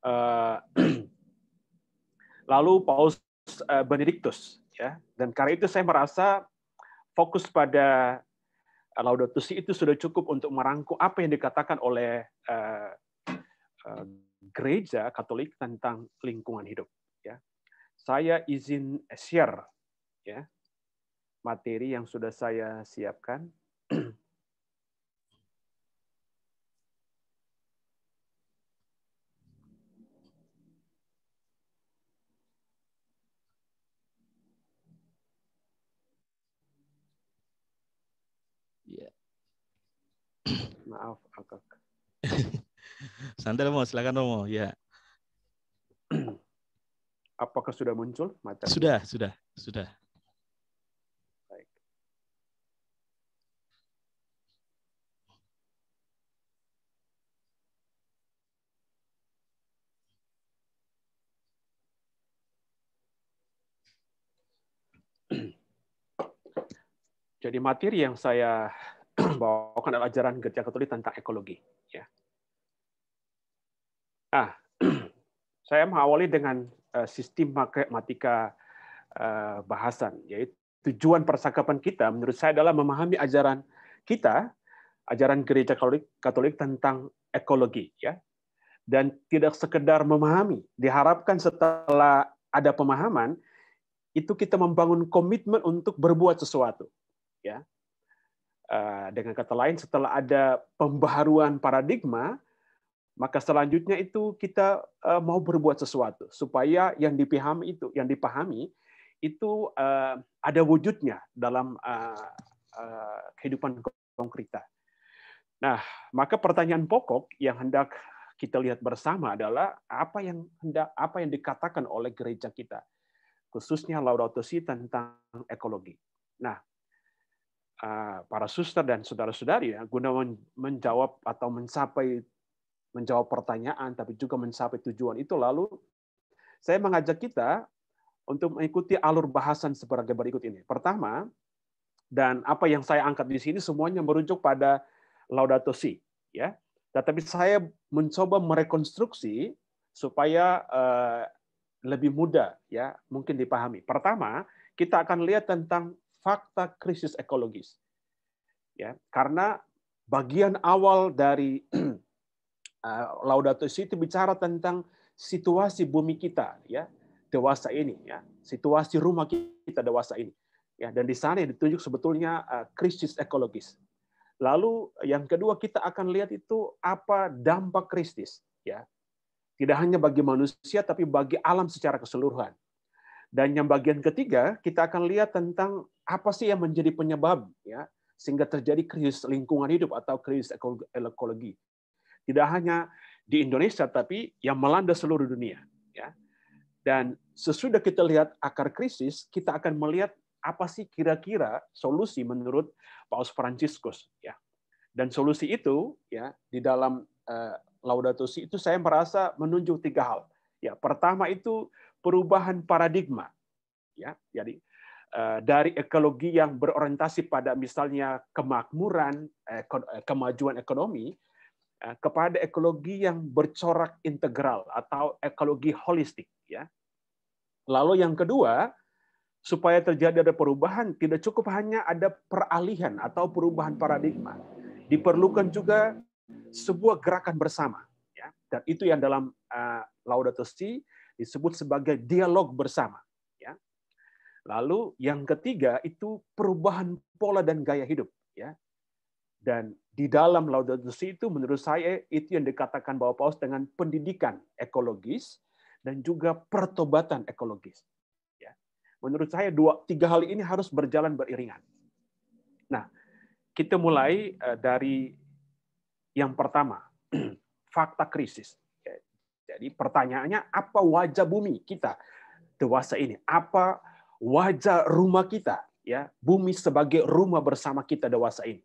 Eh, lalu Paus Benediktus, ya. Dan karena itu saya merasa fokus pada Laudato Si itu sudah cukup untuk merangkum apa yang dikatakan oleh gereja Katolik tentang lingkungan hidup. Ya, saya izin share ya materi yang sudah saya siapkan. Ya. Maaf, agak. Santai Romo, silakan Romo. Ya. Apakah sudah muncul Sudah. materinya? Baik. Jadi materi yang saya bawakan adalah ajaran gereja Katolik tentang ekologi. Ya. Saya mengawali dengan sistem matematika bahasan, yaitu tujuan percakapan kita menurut saya adalah memahami ajaran kita, ajaran gereja Katolik tentang ekologi, ya. Dan tidak sekedar memahami, diharapkan setelah ada pemahaman itu kita membangun komitmen untuk berbuat sesuatu, ya. Dengan kata lain, setelah ada pembaharuan paradigma, maka selanjutnya itu kita mau berbuat sesuatu supaya yang dipahami itu ada wujudnya dalam kehidupan konkret. Nah, maka pertanyaan pokok yang hendak kita lihat bersama adalah apa yang dikatakan oleh gereja kita, khususnya Laudato Si tentang ekologi. Nah, para suster dan saudara-saudari, ya, guna menjawab atau menjawab pertanyaan, tapi juga mencapai tujuan itu, lalu saya mengajak kita untuk mengikuti alur bahasan sebagai berikut ini. Pertama, dan apa yang saya angkat di sini semuanya merujuk pada Laudato Si, ya. Tetapi saya mencoba merekonstruksi supaya lebih mudah, ya, mungkin dipahami. Pertama, kita akan lihat tentang fakta krisis ekologis, ya, karena bagian awal dari Laudato Si itu bicara tentang situasi bumi kita, ya, dewasa ini, ya, situasi rumah kita dewasa ini, ya, dan di sana ditunjuk sebetulnya krisis ekologis. Lalu yang kedua kita akan lihat itu apa dampak krisis, ya, tidak hanya bagi manusia tapi bagi alam secara keseluruhan. Dan yang bagian ketiga kita akan lihat tentang apa sih yang menjadi penyebab, ya, sehingga terjadi krisis lingkungan hidup atau krisis ekologi. Tidak hanya di Indonesia, tapi yang melanda seluruh dunia. Ya. Dan sesudah kita lihat akar krisis, kita akan melihat apa sih kira-kira solusi menurut Paus Fransiskus. Ya. Dan solusi itu, ya, di dalam Laudato Si itu saya merasa menunjuk 3 hal. Ya, pertama itu perubahan paradigma. Ya, jadi dari ekologi yang berorientasi pada misalnya kemakmuran, kemajuan ekonomi, kepada ekologi yang bercorak integral atau ekologi holistik, ya. Lalu yang kedua, supaya terjadi ada perubahan tidak cukup hanya ada peralihan atau perubahan paradigma. Diperlukan juga sebuah gerakan bersama, ya. Dan itu yang dalam Laudato Si disebut sebagai dialog bersama, ya. Lalu yang ketiga itu perubahan pola dan gaya hidup, ya. Dan di dalam Laudato Si itu menurut saya itu yang dikatakan bahwa Paus dengan pendidikan ekologis dan juga pertobatan ekologis. Ya. Menurut saya 3 hal ini harus berjalan beriringan. Nah, kita mulai dari yang pertama, fakta krisis. Jadi pertanyaannya, apa wajah bumi kita dewasa ini? Apa wajah rumah kita? Ya, bumi sebagai rumah bersama kita dewasa ini.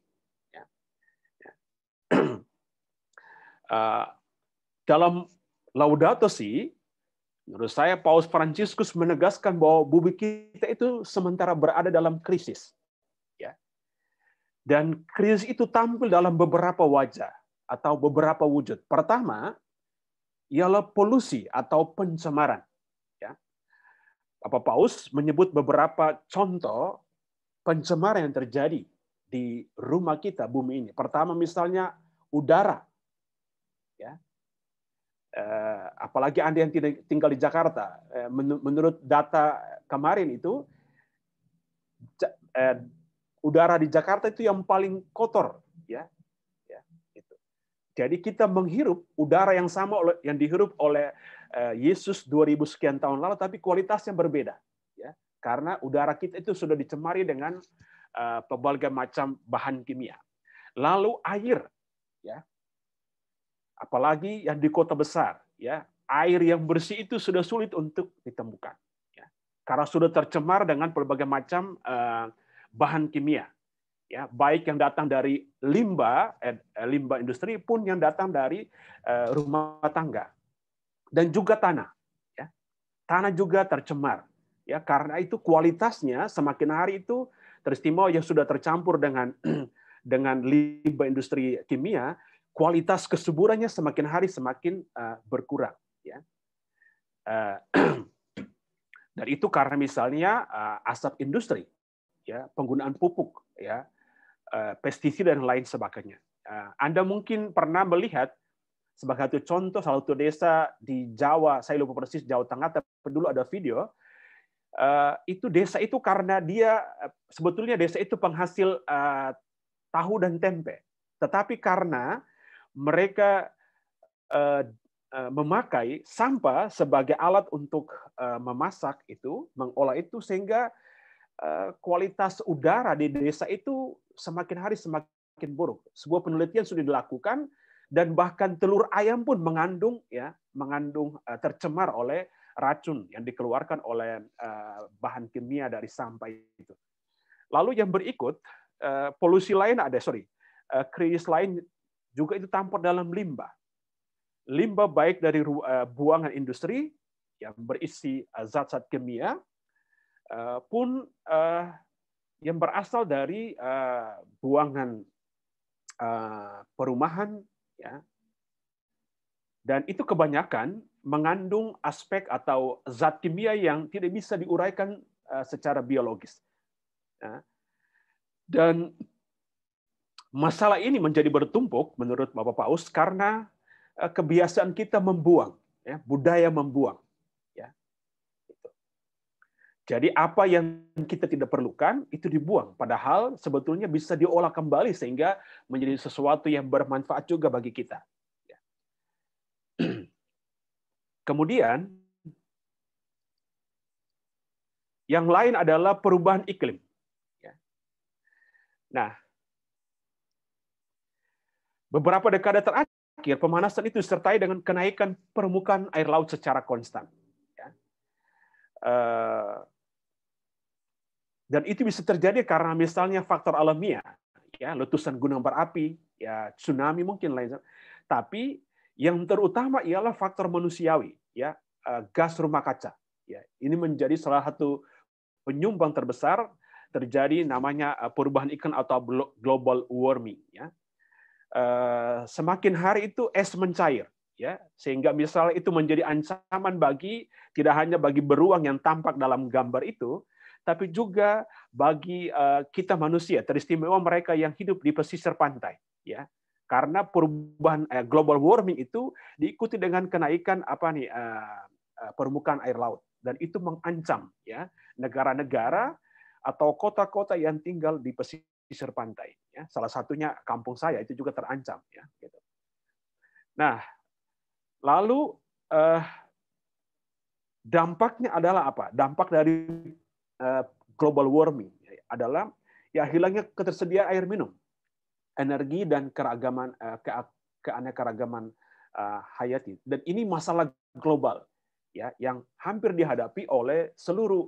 Dalam Laudato Si, menurut saya Paus Fransiskus menegaskan bahwa bumi kita itu sementara berada dalam krisis. Ya. Dan krisis itu tampil dalam beberapa wajah atau beberapa wujud. Pertama, ialah polusi atau pencemaran. Ya. Bapak Paus menyebut beberapa contoh pencemaran yang terjadi di rumah kita, bumi ini. Pertama misalnya udara. Ya. Apalagi Anda yang tinggal di Jakarta, menurut data kemarin itu, udara di Jakarta itu yang paling kotor. Ya. Gitu. Jadi kita menghirup udara yang sama yang dihirup oleh Yesus 2000 sekian tahun lalu, tapi kualitasnya berbeda. Ya. Karena udara kita itu sudah dicemari dengan berbagai macam bahan kimia. Lalu air, ya, apalagi yang di kota besar, ya, air yang bersih itu sudah sulit untuk ditemukan, ya, karena sudah tercemar dengan berbagai macam bahan kimia, ya, baik yang datang dari limbah industri pun yang datang dari rumah tangga, dan juga tanah, ya, tanah juga tercemar, ya, karena itu kualitasnya semakin hari itu teristimewa yang sudah tercampur dengan limbah industri kimia, kualitas kesuburannya semakin hari semakin berkurang. Ya. Dan itu karena misalnya asap industri, ya, penggunaan pupuk, ya, pestisida dan lain sebagainya. Anda mungkin pernah melihat sebagai satu contoh salah satu desa di Jawa, saya lupa persis Jawa Tengah, tapi dulu ada video. Itu desa itu karena dia sebetulnya desa itu penghasil tahu dan tempe, tetapi karena mereka memakai sampah sebagai alat untuk memasak itu, mengolah itu, sehingga kualitas udara di desa itu semakin hari semakin buruk. Sebuah penelitian sudah dilakukan dan bahkan telur ayam pun mengandung tercemar oleh racun yang dikeluarkan oleh bahan kimia dari sampah itu. Lalu yang berikut, polusi lain krisis lain juga itu tampak dalam limbah. Limbah baik dari buangan industri yang berisi zat-zat kimia pun yang berasal dari buangan perumahan, ya. Dan itu kebanyakan mengandung aspek atau zat kimia yang tidak bisa diuraikan secara biologis. Ya. Dan masalah ini menjadi bertumpuk menurut Bapak Paus karena kebiasaan kita membuang, ya, budaya membuang. Ya. Jadi apa yang kita tidak perlukan itu dibuang, padahal sebetulnya bisa diolah kembali sehingga menjadi sesuatu yang bermanfaat juga bagi kita. Ya. Kemudian yang lain adalah perubahan iklim. Ya. Nah, beberapa dekade terakhir, pemanasan itu disertai dengan kenaikan permukaan air laut secara konstan. Ya. Dan itu bisa terjadi karena misalnya faktor alamiah, ya, letusan gunung berapi, ya, tsunami mungkin lain. Tapi yang terutama ialah faktor manusiawi, ya, gas rumah kaca. Ya, ini menjadi salah satu penyumbang terbesar terjadi namanya perubahan iklim atau global warming. Ya. Semakin hari itu es mencair, ya, sehingga misalnya itu menjadi ancaman tidak hanya bagi beruang yang tampak dalam gambar itu, tapi juga bagi kita manusia, teristimewa mereka yang hidup di pesisir pantai, ya, karena perubahan global warming itu diikuti dengan kenaikan permukaan air laut, dan itu mengancam, ya, negara-negara atau kota-kota yang tinggal di pesisir pantai. Ya, salah satunya kampung saya itu juga terancam. Ya, gitu. Nah, lalu dampaknya adalah apa? Dampak dari global warming adalah ya hilangnya ketersediaan air minum, energi dan keanekaragaman hayati. Dan ini masalah global, ya, yang hampir dihadapi oleh seluruh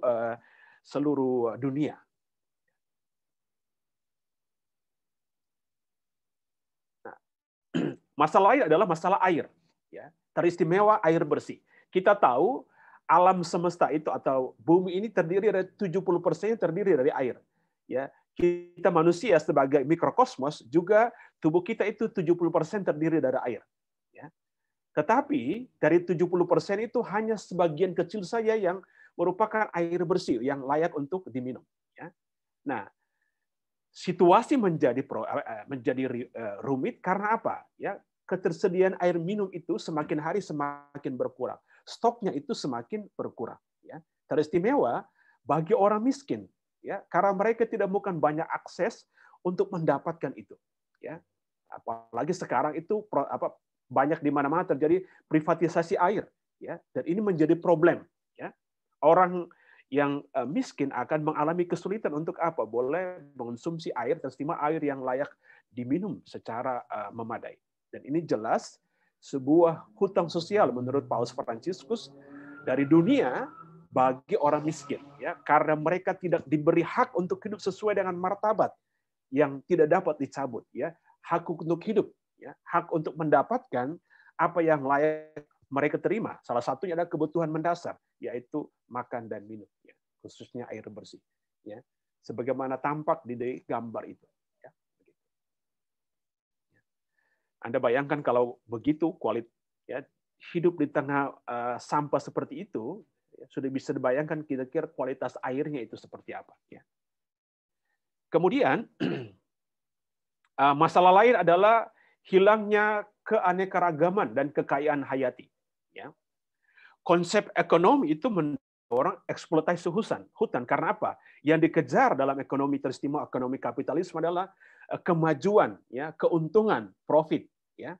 dunia. Nah, masalah lain adalah masalah air, ya, teristimewa air bersih. Kita tahu alam semesta itu atau bumi ini terdiri dari 70% terdiri dari air. Ya, kita manusia sebagai mikrokosmos juga tubuh kita itu 70% terdiri dari air. Ya. Tetapi dari 70% itu hanya sebagian kecil saja yang merupakan air bersih yang layak untuk diminum. Ya. Nah, situasi menjadi rumit karena apa? Ya, ketersediaan air minum itu semakin hari semakin berkurang. Stoknya itu semakin berkurang. Ya. Teristimewa bagi orang miskin, ya, karena mereka tidak bukan banyak akses untuk mendapatkan itu. Ya. Apalagi sekarang itu banyak di mana-mana terjadi privatisasi air. Ya. Dan ini menjadi problem. Ya. Orang yang miskin akan mengalami kesulitan untuk apa? Boleh mengonsumsi air, terutama air yang layak diminum secara memadai. Dan ini jelas sebuah hutang sosial menurut Paus Fransiskus dari dunia bagi orang miskin, ya, karena mereka tidak diberi hak untuk hidup sesuai dengan martabat yang tidak dapat dicabut, ya, hak untuk hidup, ya, hak untuk mendapatkan apa yang layak mereka terima. Salah satunya adalah kebutuhan mendasar, yaitu makan dan minum, ya, khususnya air bersih, ya, sebagaimana tampak di gambar itu. Ya. Anda bayangkan kalau begitu ya, hidup di tengah sampah seperti itu, ya, sudah bisa dibayangkan kira-kira kualitas airnya itu seperti apa. Ya. Kemudian masalah lain adalah hilangnya keanekaragaman dan kekayaan hayati. Ya. Konsep ekonomi itu mendorong eksploitasi hutan. Karena apa? Yang dikejar dalam ekonomi teristimewa, ekonomi kapitalisme adalah kemajuan, ya, keuntungan, profit. Ya.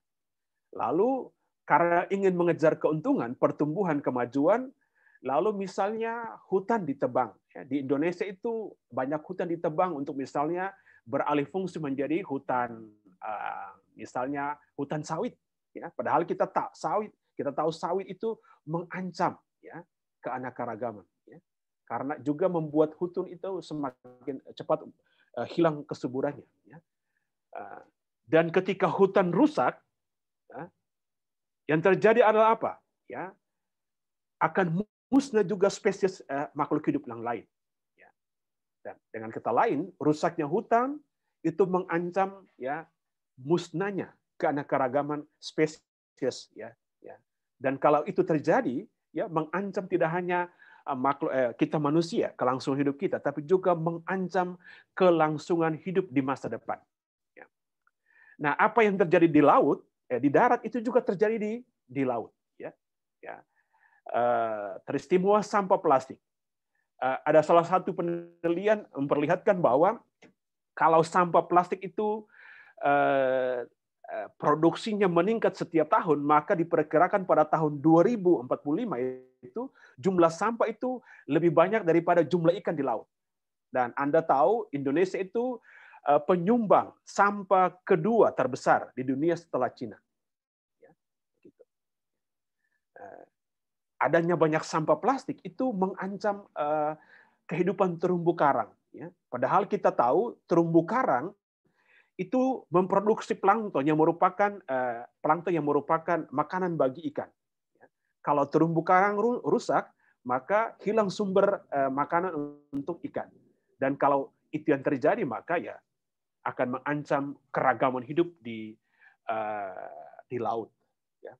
Lalu karena ingin mengejar keuntungan, pertumbuhan, kemajuan, lalu misalnya hutan ditebang. Ya. Di Indonesia itu banyak hutan ditebang untuk misalnya beralih fungsi menjadi hutan, misalnya hutan sawit. Ya. Padahal kita tahu sawit itu mengancam, ya, keanekaragaman, ya, karena juga membuat hutan itu semakin cepat hilang kesuburannya, ya. Dan ketika hutan rusak, ya, yang terjadi adalah apa? Ya, akan musnah juga spesies makhluk hidup yang lain. Ya. Dan dengan kata lain, rusaknya hutan itu mengancam, ya, musnahnya keanekaragaman spesies, ya. Dan kalau itu terjadi, ya, mengancam tidak hanya makhluk kita manusia, kelangsungan hidup kita, tapi juga mengancam kelangsungan hidup di masa depan. Ya. Nah, apa yang terjadi di laut, di darat itu juga terjadi di laut. Ya. Ya. Teristimewa sampah plastik. Ada salah satu penelitian memperlihatkan bahwa kalau sampah plastik itu produksinya meningkat setiap tahun, maka diperkirakan pada tahun 2045 itu jumlah sampah itu lebih banyak daripada jumlah ikan di laut. Dan Anda tahu Indonesia itu penyumbang sampah kedua terbesar di dunia setelah Cina. Ya, gitu. Adanya banyak sampah plastik itu mengancam kehidupan terumbu karang. Ya. Padahal kita tahu terumbu karang itu memproduksi plankton yang merupakan makanan bagi ikan. Kalau terumbu karang rusak, maka hilang sumber makanan untuk ikan. Dan kalau itu yang terjadi, maka ya akan mengancam keragaman hidup di laut. Ya.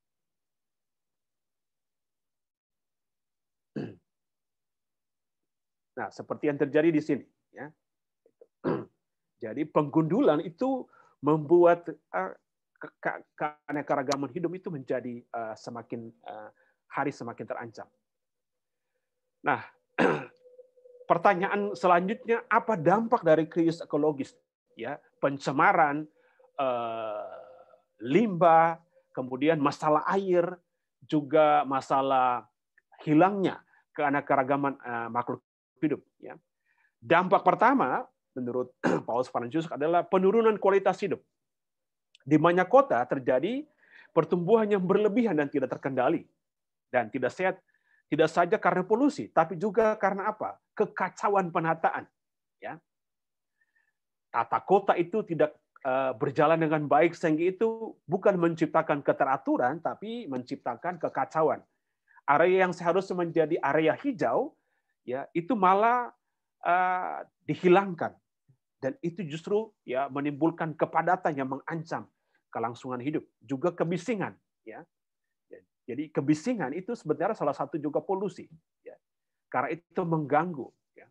Nah, seperti yang terjadi di sini. Ya. Jadi penggundulan itu membuat keanekaragaman hidup itu menjadi semakin hari semakin terancam. Nah, pertanyaan selanjutnya, apa dampak dari krisis ekologis? Ya, pencemaran, limbah, kemudian masalah air, juga masalah hilangnya keanekaragaman makhluk hidup. Ya. Dampak pertama, menurut Paus Fransiskus, adalah penurunan kualitas hidup. Di banyak kota terjadi pertumbuhan yang berlebihan dan tidak terkendali. Dan tidak sehat, tidak saja karena polusi, tapi juga karena apa? Kekacauan penataan. Ya. Tata kota itu tidak berjalan dengan baik, sehingga itu bukan menciptakan keteraturan, tapi menciptakan kekacauan. Area yang seharusnya menjadi area hijau, ya, itu malah dihilangkan. Dan itu justru ya menimbulkan kepadatan yang mengancam kelangsungan hidup, juga kebisingan, ya. Jadi kebisingan itu sebenarnya salah satu juga polusi, ya. Karena itu mengganggu. Ya.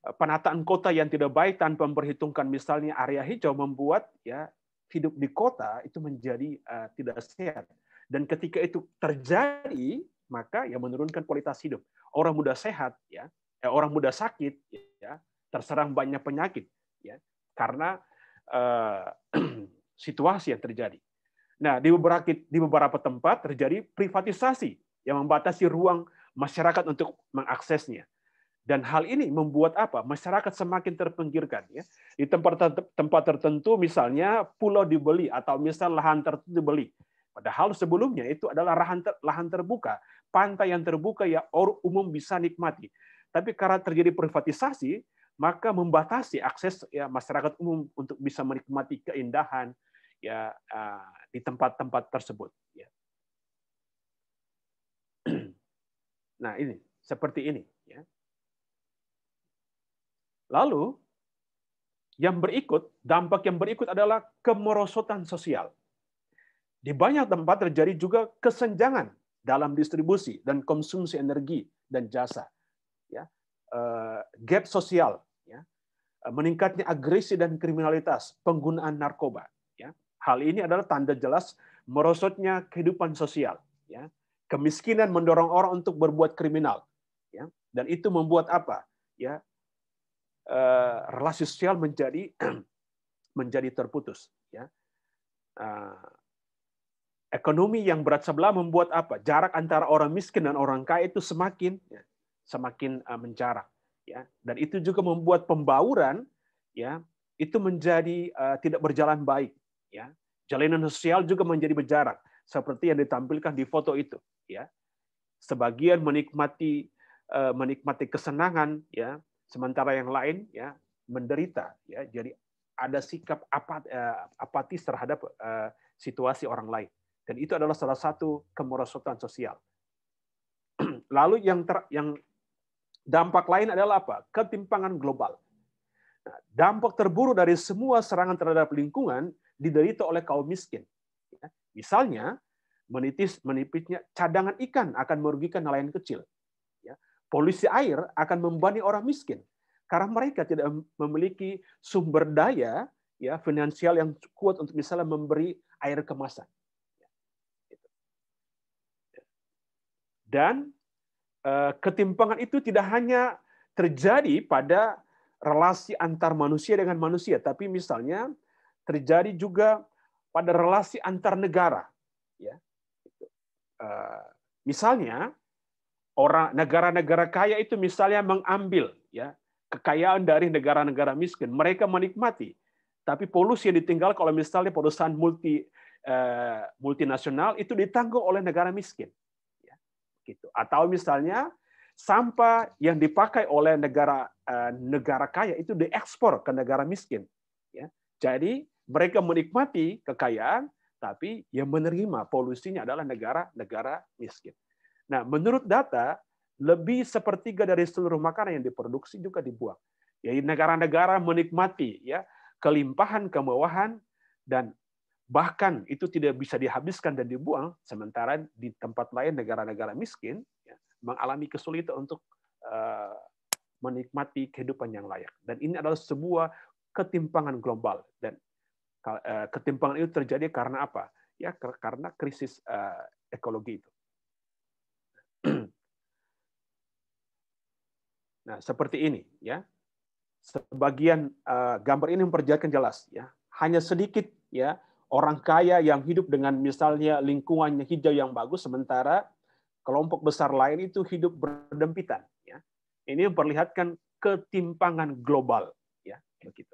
Penataan kota yang tidak baik tanpa memperhitungkan misalnya area hijau membuat ya hidup di kota itu menjadi tidak sehat. Dan ketika itu terjadi, maka ya menurunkan kualitas hidup. Orang mudah sehat, ya, orang mudah sakit, ya, terserang banyak penyakit, ya, karena situasi yang terjadi. Nah, di beberapa tempat terjadi privatisasi yang membatasi ruang masyarakat untuk mengaksesnya. Dan hal ini membuat apa? Masyarakat semakin terpinggirkan. Ya. Di tempat tertentu, misalnya pulau dibeli atau misal lahan tertentu dibeli. Padahal sebelumnya itu adalah lahan terbuka, pantai yang terbuka ya orang umum bisa nikmati. Tapi karena terjadi privatisasi, maka membatasi akses ya masyarakat umum untuk bisa menikmati keindahan ya di tempat-tempat tersebut. Ya. Nah ini seperti ini. Ya. Lalu dampak yang berikut adalah kemerosotan sosial. Di banyak tempat terjadi juga kesenjangan dalam distribusi dan konsumsi energi dan jasa. Ya. Gap sosial, ya. Meningkatnya agresi dan kriminalitas, penggunaan narkoba. Ya. Hal ini adalah tanda jelas merosotnya kehidupan sosial. Ya. Kemiskinan mendorong orang untuk berbuat kriminal. Ya. Dan itu membuat apa? Ya, relasi sosial menjadi terputus. Ya. Ekonomi yang berat sebelah membuat apa? Jarak antara orang miskin dan orang kaya itu semakin menjarak. Ya. Dan itu juga membuat pembauran ya itu menjadi tidak berjalan baik. Ya. Jalinan sosial juga menjadi berjarak seperti yang ditampilkan di foto itu. Ya. Sebagian menikmati kesenangan, ya, sementara yang lain ya menderita. Ya. Jadi ada sikap apatis terhadap situasi orang lain. Dan itu adalah salah satu kemerosotan sosial. Lalu yang dampak lain adalah apa? Ketimpangan global. Nah, dampak terburuk dari semua serangan terhadap lingkungan diderita oleh kaum miskin. Misalnya, menipisnya cadangan ikan akan merugikan nelayan kecil. Polusi air akan membebani orang miskin karena mereka tidak memiliki sumber daya ya finansial yang kuat untuk misalnya memberi air kemasan. Dan ketimpangan itu tidak hanya terjadi pada relasi antar manusia dengan manusia, tapi misalnya terjadi juga pada relasi antar negara. Ya. Misalnya negara-negara kaya itu misalnya mengambil ya kekayaan dari negara-negara miskin, mereka menikmati, tapi polusi yang ditinggal kalau misalnya perusahaan multinasional itu ditanggung oleh negara miskin. Gitu. Atau misalnya sampah yang dipakai oleh negara kaya itu diekspor ke negara miskin. Ya. Jadi mereka menikmati kekayaan, tapi yang menerima polusinya adalah negara-negara miskin. Nah, menurut data, lebih sepertiga dari seluruh makanan yang diproduksi juga dibuang. Jadi negara-negara menikmati ya kelimpahan, kemewahan, dan bahkan itu tidak bisa dihabiskan dan dibuang, sementara di tempat lain negara-negara miskin ya, mengalami kesulitan untuk menikmati kehidupan yang layak. Dan ini adalah sebuah ketimpangan global. Dan ketimpangan itu terjadi karena apa? Ya karena krisis ekologi itu. Nah, seperti ini ya. Sebagian gambar ini memperlihatkan jelas ya. Hanya sedikit ya orang kaya yang hidup dengan misalnya lingkungannya hijau yang bagus, sementara kelompok besar lain itu hidup berdempitan. Ya. Ini memperlihatkan ketimpangan global. Ya, begitu.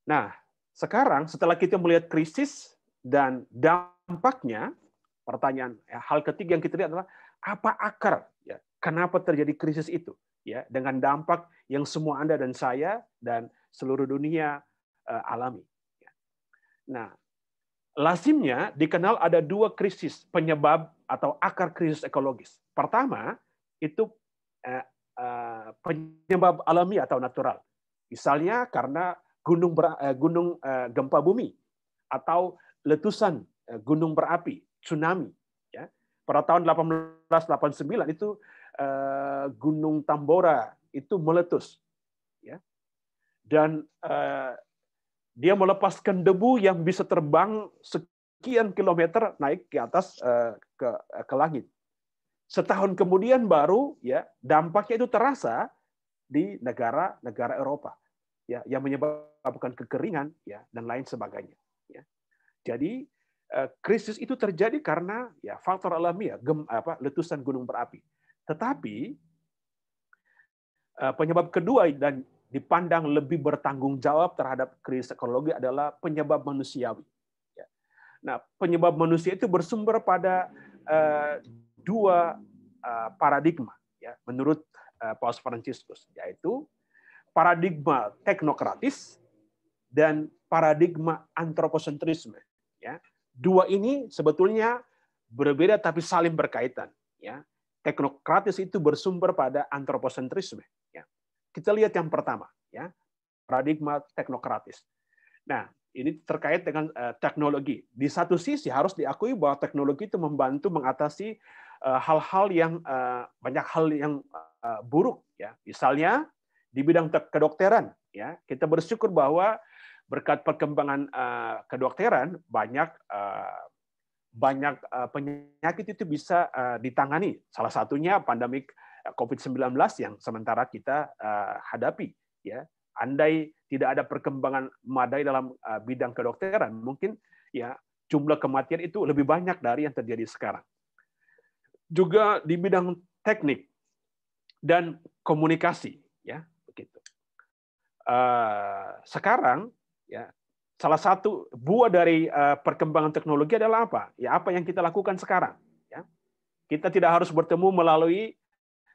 Nah, sekarang setelah kita melihat krisis dan dampaknya, pertanyaan hal ketiga yang kita lihat adalah apa akar? Ya, kenapa terjadi krisis itu? Ya, dengan dampak yang semua Anda dan saya dan seluruh dunia alami. Nah, lazimnya dikenal ada dua krisis penyebab atau akar krisis ekologis. Pertama, itu penyebab alami atau natural. Misalnya karena gunung gempa bumi atau letusan gunung berapi, tsunami. Ya. Pada tahun 1889 itu Gunung Tambora itu meletus. Ya. Dan dia melepaskan debu yang bisa terbang sekian kilometer naik ke atas ke langit. Setahun kemudian baru ya dampaknya itu terasa di negara-negara Eropa ya yang menyebabkan kekeringan ya dan lain sebagainya ya. Jadi krisis itu terjadi karena ya faktor alamiah letusan gunung berapi. Tetapi penyebab kedua dan dipandang lebih bertanggung jawab terhadap krisis ekologi adalah penyebab manusiawi. Ya. Nah, penyebab manusia itu bersumber pada dua paradigma ya menurut Paus Fransiskus, yaitu paradigma teknokratis dan paradigma antroposentrisme. Ya, dua ini sebetulnya berbeda tapi saling berkaitan. Ya, teknokratis itu bersumber pada antroposentrisme. Ya, kita lihat yang pertama, ya paradigma teknokratis. Nah, ini terkait dengan teknologi. Di satu sisi harus diakui bahwa teknologi itu membantu mengatasi hal-hal yang banyak hal yang buruk. Ya, misalnya di bidang kedokteran, ya kita bersyukur bahwa berkat perkembangan kedokteran banyak penyakit itu bisa ditangani. Salah satunya pandemik COVID-19 yang sementara kita hadapi. Ya, andai tidak ada perkembangan memadai dalam bidang kedokteran, mungkin ya jumlah kematian itu lebih banyak dari yang terjadi sekarang. Juga di bidang teknik dan komunikasi, ya begitu. Sekarang ya salah satu buah dari perkembangan teknologi adalah apa? Ya apa yang kita lakukan sekarang. Ya. Kita tidak harus bertemu melalui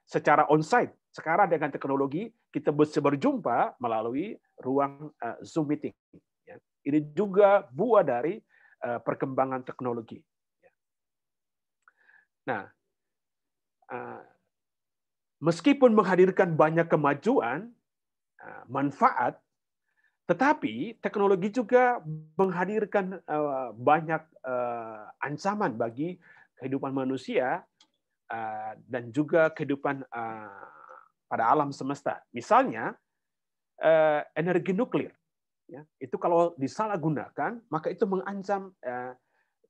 secara onsite. Sekarang dengan teknologi kita bisa berjumpa melalui ruang Zoom meeting. Ya. Ini juga buah dari perkembangan teknologi. Nah, meskipun menghadirkan banyak kemajuan, manfaat, tetapi teknologi juga menghadirkan banyak ancaman bagi kehidupan manusia dan juga kehidupan pada alam semesta. Misalnya energi nuklir, ya, itu kalau disalahgunakan maka itu mengancam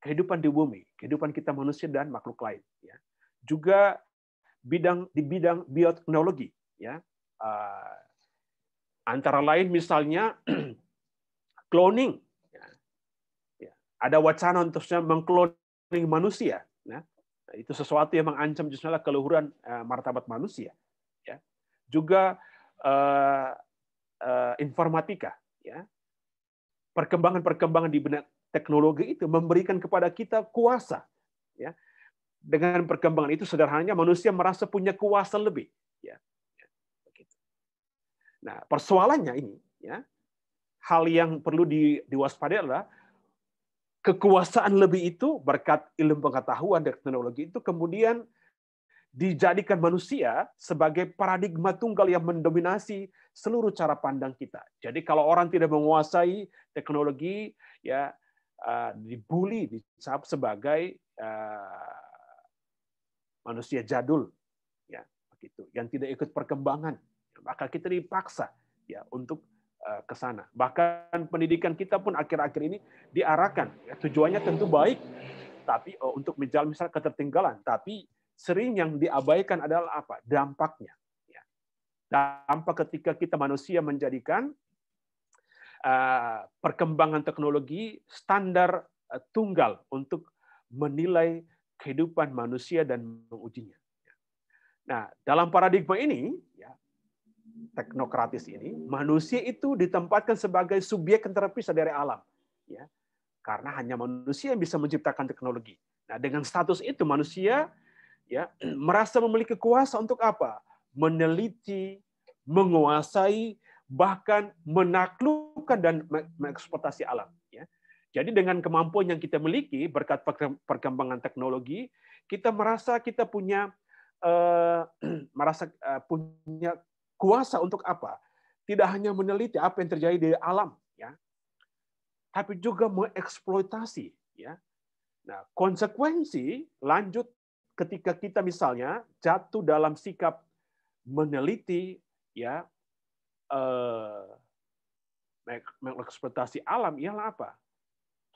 kehidupan di bumi, kehidupan kita manusia dan makhluk lain. Ya. Juga di bidang bioteknologi, ya. Antara lain misalnya cloning. Ya. Ada wacana untuk mengcloning manusia. Ya. Itu sesuatu yang mengancam justru keluhuran martabat manusia. Ya. Juga informatika. Ya. Perkembangan-perkembangan di bidang teknologi itu memberikan kepada kita kuasa. Ya. Dengan perkembangan itu sederhananya manusia merasa punya kuasa lebih. Ya. Nah, persoalannya ini, ya, hal yang perlu diwaspadai adalah kekuasaan lebih itu berkat ilmu pengetahuan dan teknologi itu kemudian dijadikan manusia sebagai paradigma tunggal yang mendominasi seluruh cara pandang kita. Jadi kalau orang tidak menguasai teknologi, ya dibully, dicap sebagai manusia jadul, ya begitu, yang tidak ikut perkembangan. Maka kita dipaksa ya untuk ke sana. Bahkan pendidikan kita pun akhir-akhir ini diarahkan, ya, tujuannya tentu baik, tapi untuk misalnya ketertinggalan. Tapi sering yang diabaikan adalah apa? Dampaknya. Ya. Dampak ketika kita manusia menjadikan perkembangan teknologi standar tunggal untuk menilai kehidupan manusia dan mengujinya. Nah, dalam paradigma ini, ya, teknokratis ini, manusia itu ditempatkan sebagai subjek yang terpisah dari alam, ya, karena hanya manusia yang bisa menciptakan teknologi. Nah, dengan status itu manusia ya merasa memiliki kuasa untuk apa? Meneliti, menguasai, bahkan menaklukkan dan mengeksploitasi alam. Ya. Jadi dengan kemampuan yang kita miliki berkat perkembangan teknologi, kita merasa kita punya punya kuasa untuk apa? Tidak hanya meneliti apa yang terjadi di alam, ya, tapi juga mengeksploitasi, ya, Nah, konsekuensi lanjut ketika kita misalnya jatuh dalam sikap meneliti ya mengeksploitasi alam ialah apa?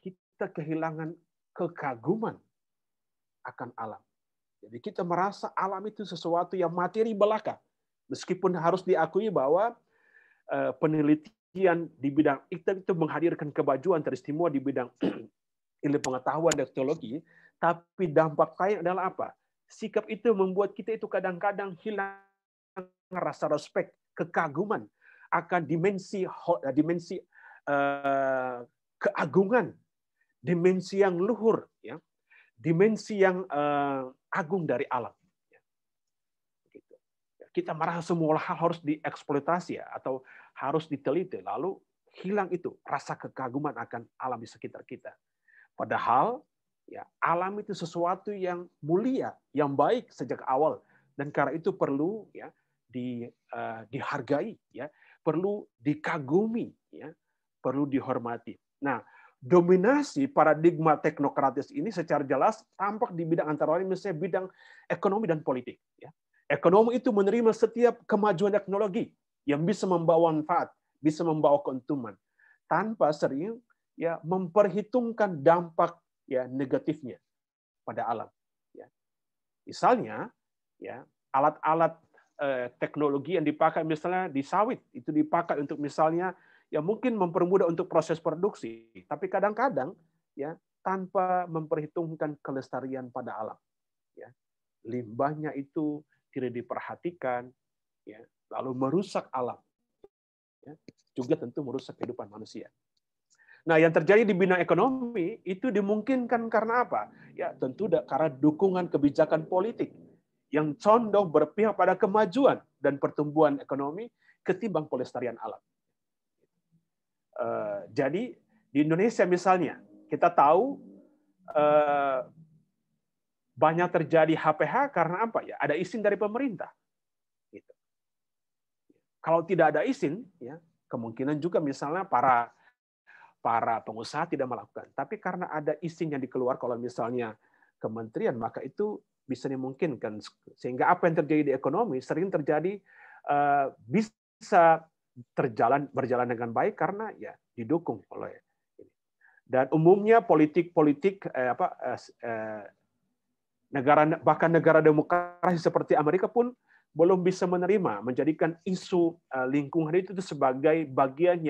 Kita kehilangan kekaguman akan alam. Jadi kita merasa alam itu sesuatu yang materi belaka. Meskipun harus diakui bahwa penelitian di bidang itu menghadirkan kemajuan teristimewa di bidang ilmu pengetahuan dan teknologi, tapi dampak lain adalah apa? Sikap itu membuat kita itu kadang-kadang hilang rasa respek, kekaguman akan dimensi keagungan, dimensi yang luhur, ya, dimensi yang agung dari alam. Kita merasa semua hal harus dieksploitasi ya, atau harus diteliti, lalu hilang itu rasa kekaguman akan alam di sekitar kita. Padahal ya alam itu sesuatu yang mulia, yang baik sejak awal, dan karena itu perlu ya dihargai, ya perlu dikagumi, ya perlu dihormati. Nah, dominasi paradigma teknokratis ini secara jelas tampak di bidang antara lain misalnya bidang ekonomi dan politik. Ya. Ekonomi itu menerima setiap kemajuan teknologi yang bisa membawa manfaat, bisa membawa keuntungan, tanpa sering ya memperhitungkan dampak ya negatifnya pada alam. Ya. Misalnya, ya alat-alat teknologi yang dipakai misalnya di sawit itu dipakai untuk misalnya ya mungkin mempermudah untuk proses produksi, tapi kadang-kadang ya tanpa memperhitungkan kelestarian pada alam. Ya. Limbahnya itu tidak diperhatikan, ya, lalu merusak alam, ya, juga tentu merusak kehidupan manusia. Nah, yang terjadi di bidang ekonomi itu dimungkinkan karena apa? Ya, tentu karena dukungan kebijakan politik yang condong berpihak pada kemajuan dan pertumbuhan ekonomi ketimbang pelestarian alam. Jadi di Indonesia misalnya kita tahu banyak terjadi HPH karena apa ya? Ada izin dari pemerintah. Gitu. Kalau tidak ada izin, ya kemungkinan juga misalnya para pengusaha tidak melakukan. Tapi karena ada izin yang dikeluarkan kalau misalnya kementerian, maka itu bisa dimungkinkan. Sehingga apa yang terjadi di ekonomi sering terjadi bisa berjalan dengan baik karena ya didukung oleh ini. Dan umumnya politik-politik bahkan negara demokrasi seperti Amerika pun belum bisa menerima menjadikan isu lingkungan itu sebagai bagian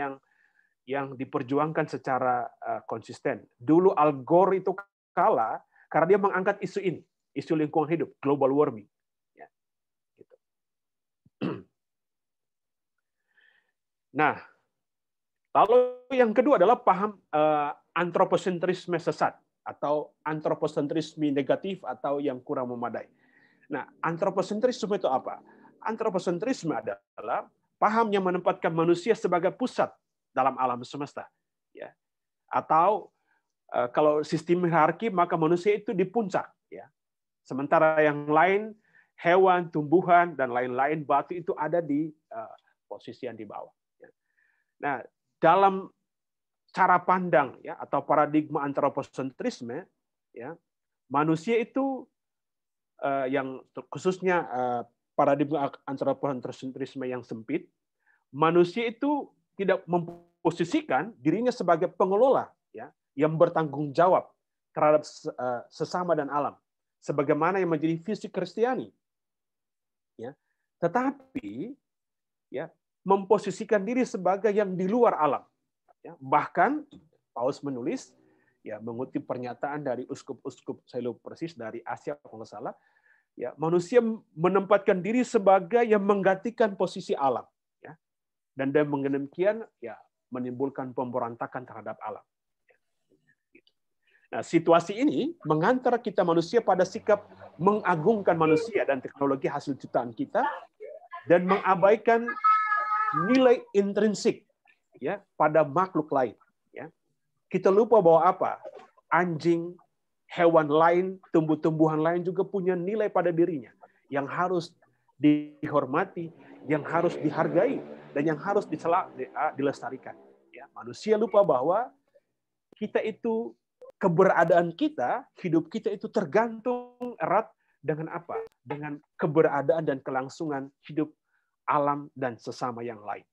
yang diperjuangkan secara konsisten. Dulu Al Gore itu kalah karena dia mengangkat isu ini, isu lingkungan hidup, global warming. Ya, gitu. Nah, lalu yang kedua adalah paham antroposentrisme sesat atau antroposentrisme negatif atau yang kurang memadai. Nah, antroposentrisme itu apa? Antroposentrisme adalah paham yang menempatkan manusia sebagai pusat dalam alam semesta. Ya. Atau kalau sistem hierarki, maka manusia itu di puncak. Ya. Sementara yang lain, hewan, tumbuhan, dan lain-lain, batu itu ada di posisi yang di bawah. Ya. Nah, dalam cara pandang ya atau paradigma antroposentrisme, ya manusia itu yang khususnya paradigma antroposentrisme yang sempit, manusia itu tidak memposisikan dirinya sebagai pengelola ya yang bertanggung jawab terhadap sesama dan alam sebagaimana yang menjadi visi Kristiani. Ya. Tetapi ya memposisikan diri sebagai yang di luar alam. Ya, bahkan Paulus menulis, ya mengutip pernyataan dari uskup-uskup, saya lupa persis dari Asia kalau nggak salah, ya manusia menempatkan diri sebagai yang menggantikan posisi alam, ya, dan dengan demikian ya menimbulkan pemberontakan terhadap alam. Nah, situasi ini mengantar kita manusia pada sikap mengagungkan manusia dan teknologi hasil ciptaan kita dan mengabaikan nilai intrinsik ya pada makhluk lain. Ya. Kita lupa bahwa apa? Anjing, hewan lain, tumbuh-tumbuhan lain juga punya nilai pada dirinya yang harus dihormati, yang harus dihargai, dan yang harus dilestarikan. Ya. Manusia lupa bahwa kita itu keberadaan kita, hidup kita itu tergantung erat dengan apa? Dengan keberadaan dan kelangsungan hidup alam dan sesama yang lain.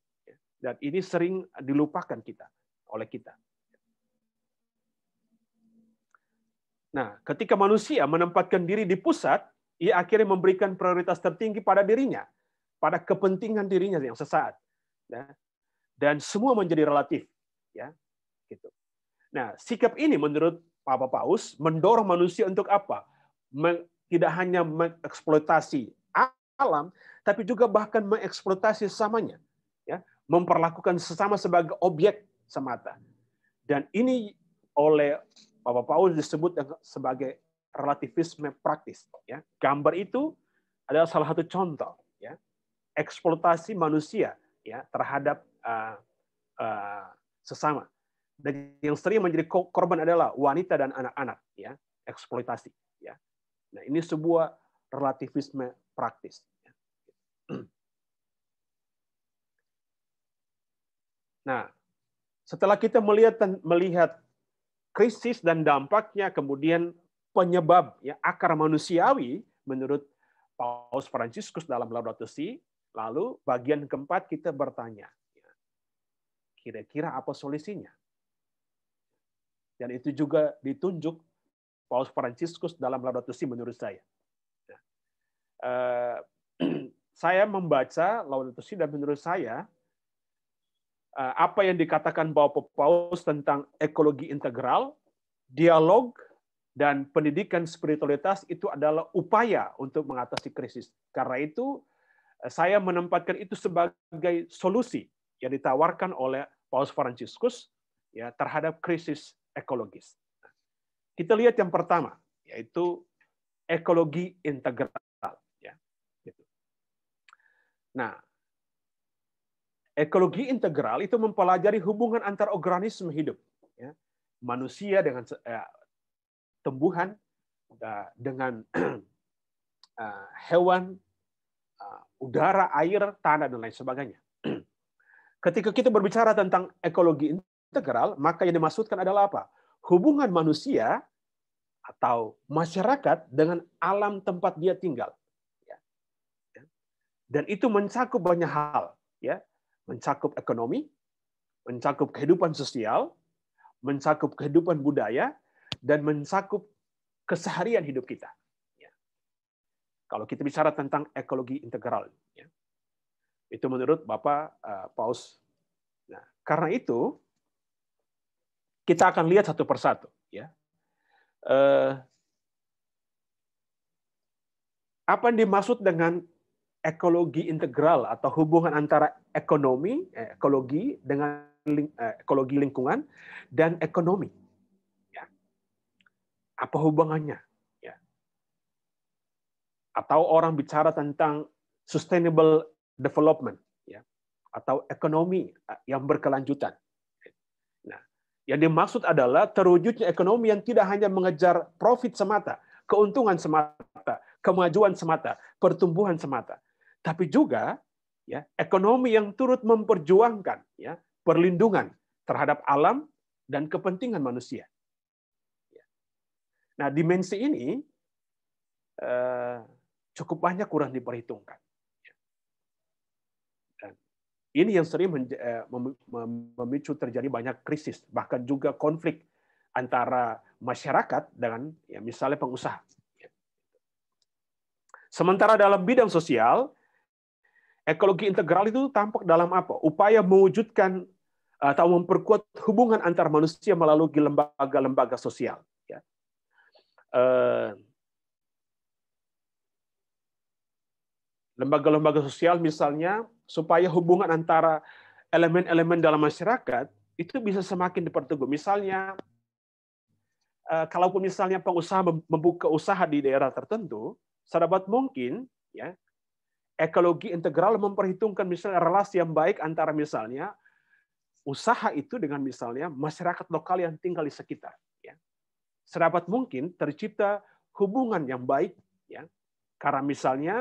Dan ini sering dilupakan oleh kita. Nah, ketika manusia menempatkan diri di pusat, ia akhirnya memberikan prioritas tertinggi pada dirinya, pada kepentingan dirinya yang sesaat. Dan semua menjadi relatif. Ya, gitu. Nah, sikap ini menurut Papa Paus mendorong manusia untuk apa? Tidak hanya mengeksploitasi alam, tapi juga bahkan mengeksploitasi sesamanya. Ya, memperlakukan sesama sebagai objek semata. Dan ini oleh Papa Paus disebut sebagai relativisme praktis. Ya, gambar itu adalah salah satu contoh. Ya, eksploitasi manusia ya terhadap sesama. Dan yang sering menjadi korban adalah wanita dan anak-anak. Ya, eksploitasi. Ya. Nah, ini sebuah relativisme praktis. Nah, setelah kita melihat krisis dan dampaknya, kemudian penyebab ya akar manusiawi menurut Paus Fransiskus dalam Laudato Si, lalu bagian keempat kita bertanya, kira-kira apa solusinya? Dan itu juga ditunjuk Paus Fransiskus dalam Laudato Si menurut saya. Saya membaca Laudato Si dan menurut saya apa yang dikatakan Bapak Paus tentang ekologi integral, dialog, dan pendidikan spiritualitas itu adalah upaya untuk mengatasi krisis. Karena itu, saya menempatkan itu sebagai solusi yang ditawarkan oleh Paus Fransiskus ya terhadap krisis ekologis. Kita lihat yang pertama, yaitu ekologi integral. Ya. Nah, ekologi integral itu mempelajari hubungan antar organisme hidup. Ya. Manusia dengan tumbuhan, dengan hewan, udara, air, tanah, dan lain sebagainya. Ketika kita berbicara tentang ekologi integral, maka yang dimaksudkan adalah apa? Hubungan manusia atau masyarakat dengan alam tempat dia tinggal. Dan itu mencakup banyak hal. Ya. Mencakup ekonomi, mencakup kehidupan sosial, mencakup kehidupan budaya, dan mencakup keseharian hidup kita. Ya. Kalau kita bicara tentang ekologi integral, ya. Itu menurut Bapak Paus. Nah, karena itu kita akan lihat satu persatu. Ya. Apa yang dimaksud dengan ekologi integral atau hubungan antara ekologi dengan ekologi lingkungan dan ekonomi. Ya. Apa hubungannya? Ya. Atau orang bicara tentang sustainable development, ya. Atau ekonomi yang berkelanjutan. Nah, yang dimaksud adalah terwujudnya ekonomi yang tidak hanya mengejar profit semata, keuntungan semata, kemajuan semata, pertumbuhan semata, tapi juga ya ekonomi yang turut memperjuangkan ya perlindungan terhadap alam dan kepentingan manusia. Nah, dimensi ini cukup banyak kurang diperhitungkan. Dan ini yang sering memicu terjadi banyak krisis, bahkan juga konflik antara masyarakat dengan ya misalnya pengusaha. Sementara dalam bidang sosial, ekologi integral itu tampak dalam apa? Upaya mewujudkan atau memperkuat hubungan antar manusia melalui lembaga-lembaga sosial. Ya. Lembaga-lembaga sosial misalnya supaya hubungan antara elemen-elemen dalam masyarakat itu bisa semakin diperteguh. Misalnya, kalaupun misalnya pengusaha membuka usaha di daerah tertentu, sedapat mungkin ya ekologi integral memperhitungkan misalnya relasi yang baik antara misalnya usaha itu dengan misalnya masyarakat lokal yang tinggal di sekitar. Ya. Sedapat mungkin tercipta hubungan yang baik, ya, karena misalnya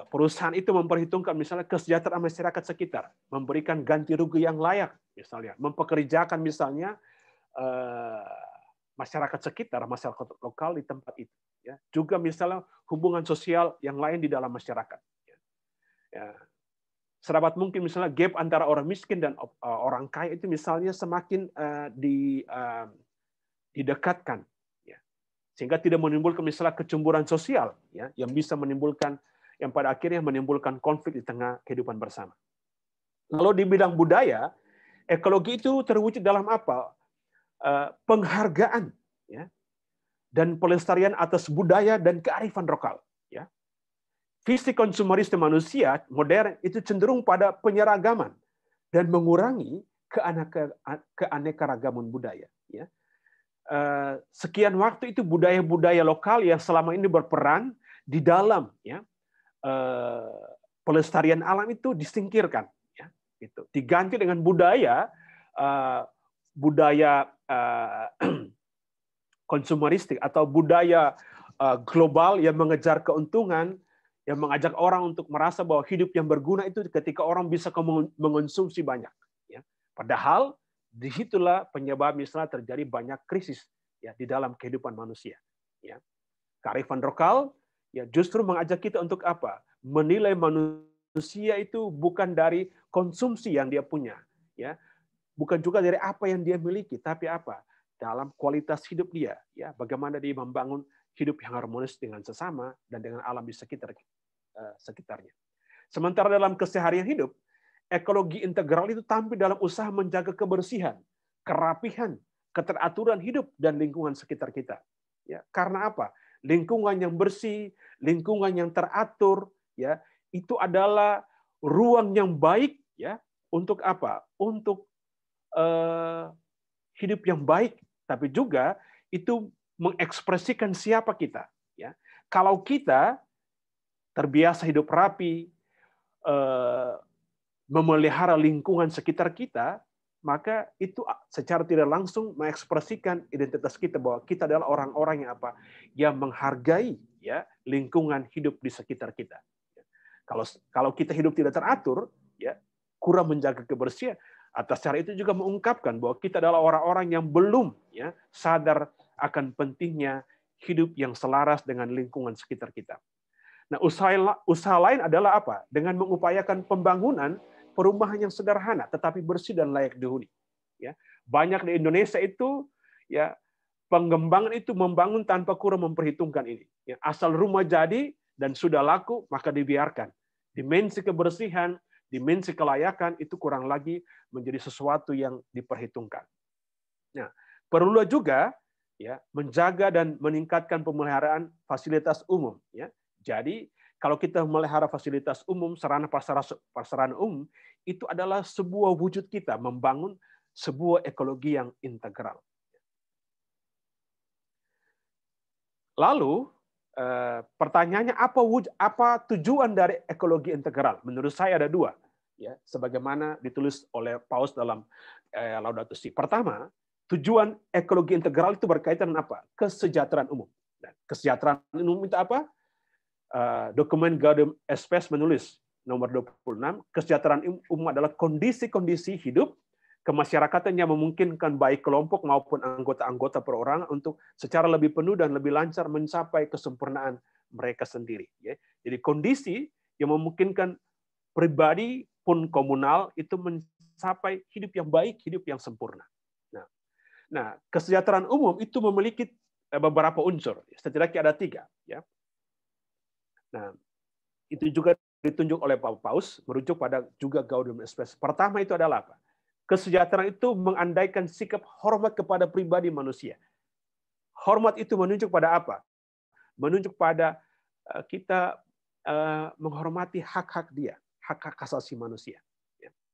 perusahaan itu memperhitungkan misalnya kesejahteraan masyarakat sekitar, memberikan ganti rugi yang layak, misalnya mempekerjakan misalnya masyarakat sekitar, masyarakat lokal di tempat itu. Ya. Juga misalnya hubungan sosial yang lain di dalam masyarakat. Ya. Serabat mungkin misalnya gap antara orang miskin dan orang kaya itu misalnya semakin didekatkan, ya. Sehingga tidak menimbulkan misalnya kecemburuan sosial, ya, yang bisa menimbulkan, yang pada akhirnya menimbulkan konflik di tengah kehidupan bersama. Lalu di bidang budaya, ekologi itu terwujud dalam apa? Penghargaan, ya, dan pelestarian atas budaya dan kearifan lokal. Ya. Visi konsumerisme manusia modern itu cenderung pada penyeragaman dan mengurangi keanekaragaman budaya. Ya. Sekian waktu itu budaya-budaya lokal yang selama ini berperan di dalam, ya, pelestarian alam itu disingkirkan, ya, gitu. Diganti dengan budaya konsumeristik atau budaya global yang mengejar keuntungan, yang mengajak orang untuk merasa bahwa hidup yang berguna itu ketika orang bisa mengonsumsi banyak. Ya. Padahal disitulah penyebab misalnya terjadi banyak krisis, ya, di dalam kehidupan manusia. Ya. Kearifan lokal, ya, justru mengajak kita untuk apa? Menilai manusia itu bukan dari konsumsi yang dia punya, ya, bukan juga dari apa yang dia miliki, tapi apa? Dalam kualitas hidup dia, ya, bagaimana dia membangun hidup yang harmonis dengan sesama dan dengan alam di sekitarnya. Sementara dalam keseharian hidup, ekologi integral itu tampil dalam usaha menjaga kebersihan, kerapihan, keteraturan hidup dan lingkungan sekitar kita. Ya, karena apa? Lingkungan yang bersih, lingkungan yang teratur, ya, itu adalah ruang yang baik, ya, untuk apa? Untuk hidup yang baik, tapi juga itu mengekspresikan siapa kita. Ya. Kalau kita terbiasa hidup rapi, memelihara lingkungan sekitar kita, maka itu secara tidak langsung mengekspresikan identitas kita bahwa kita adalah orang-orang yang apa? Yang menghargai, ya, lingkungan hidup di sekitar kita. Kalau kita hidup tidak teratur, ya, kurang menjaga kebersihan, atas cara itu juga mengungkapkan bahwa kita adalah orang-orang yang belum, ya, sadar akan pentingnya hidup yang selaras dengan lingkungan sekitar kita. Nah, usaha lain adalah apa? Dengan mengupayakan pembangunan perumahan yang sederhana tetapi bersih dan layak dihuni. Ya, banyak di Indonesia itu, ya, pengembangan itu membangun tanpa kurang memperhitungkan ini. Ya, asal rumah jadi dan sudah laku maka dibiarkan. Dimensi kebersihan, dimensi kelayakan itu kurang lagi menjadi sesuatu yang diperhitungkan. Nah, perlu juga, ya, menjaga dan meningkatkan pemeliharaan fasilitas umum. Ya. Jadi kalau kita memelihara fasilitas umum, sarana prasarana umum, itu adalah sebuah wujud kita membangun sebuah ekologi yang integral. Lalu pertanyaannya apa tujuan dari ekologi integral? Menurut saya ada dua, ya, sebagaimana ditulis oleh Paus dalam Laudato Si. Pertama, tujuan ekologi integral itu berkaitan dengan apa? Kesejahteraan umum. Dan kesejahteraan umum itu apa? Dokumen Gaudium et Spes menulis nomor 26, kesejahteraan umum adalah kondisi-kondisi hidup kemasyarakatan yang memungkinkan baik kelompok maupun anggota-anggota perorangan untuk secara lebih penuh dan lebih lancar mencapai kesempurnaan mereka sendiri. Jadi kondisi yang memungkinkan pribadi pun komunal itu mencapai hidup yang baik, hidup yang sempurna. Nah, kesejahteraan umum itu memiliki beberapa unsur, setidaknya ada 3. Ya. Nah, itu juga ditunjuk oleh Paus, merujuk pada juga Gaudium et Spes. Pertama itu adalah apa? Kesejahteraan itu mengandaikan sikap hormat kepada pribadi manusia. Hormat itu menunjuk pada apa? Menunjuk pada kita menghormati hak-hak dia, hak-hak asasi manusia.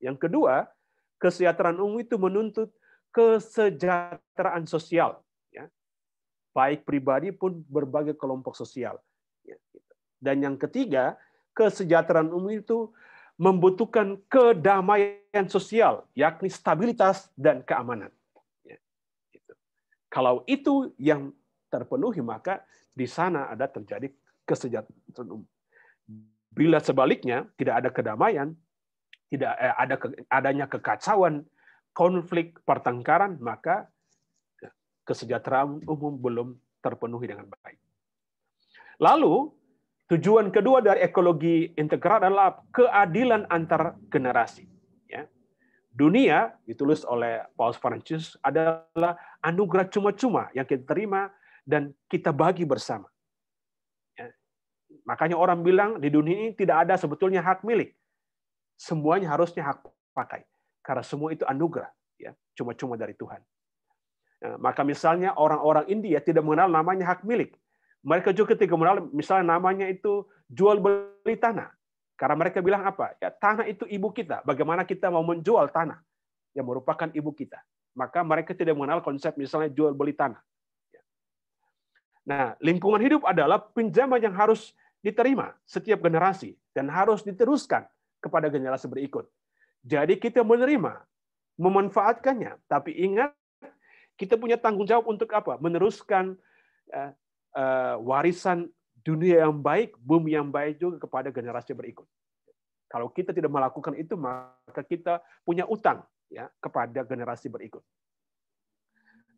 Yang kedua, kesejahteraan umum itu menuntut kesejahteraan sosial, ya, baik pribadi pun berbagai kelompok sosial. Dan yang ketiga, kesejahteraan umum itu membutuhkan kedamaian sosial, yakni stabilitas dan keamanan. Kalau itu yang terpenuhi, maka di sana ada terjadi kesejahteraan umum. Bila sebaliknya tidak ada kedamaian, tidak ada adanya kekacauan, konflik, pertengkaran, maka kesejahteraan umum belum terpenuhi dengan baik. Lalu, tujuan kedua dari ekologi integral adalah keadilan antar generasi. Ya. Dunia, ditulis oleh Paus Fransiskus, adalah anugerah cuma-cuma yang kita terima dan kita bagi bersama. Ya. Makanya orang bilang di dunia ini tidak ada sebetulnya hak milik. Semuanya harusnya hak pakai. Karena semua itu anugerah, ya, cuma-cuma dari Tuhan. Maka misalnya orang-orang India tidak mengenal namanya hak milik. Mereka juga ketika mengenal misalnya namanya itu jual beli tanah. Karena mereka bilang apa? Ya, tanah itu ibu kita. Bagaimana kita mau menjual tanah yang merupakan ibu kita? Maka mereka tidak mengenal konsep misalnya jual beli tanah. Nah, lingkungan hidup adalah pinjaman yang harus diterima setiap generasi dan harus diteruskan kepada generasi berikut. Jadi kita menerima, memanfaatkannya, tapi ingat kita punya tanggung jawab untuk apa? Meneruskan warisan dunia yang baik, bumi yang baik juga kepada generasi berikut. Kalau kita tidak melakukan itu, maka kita punya utang ya kepada generasi berikut.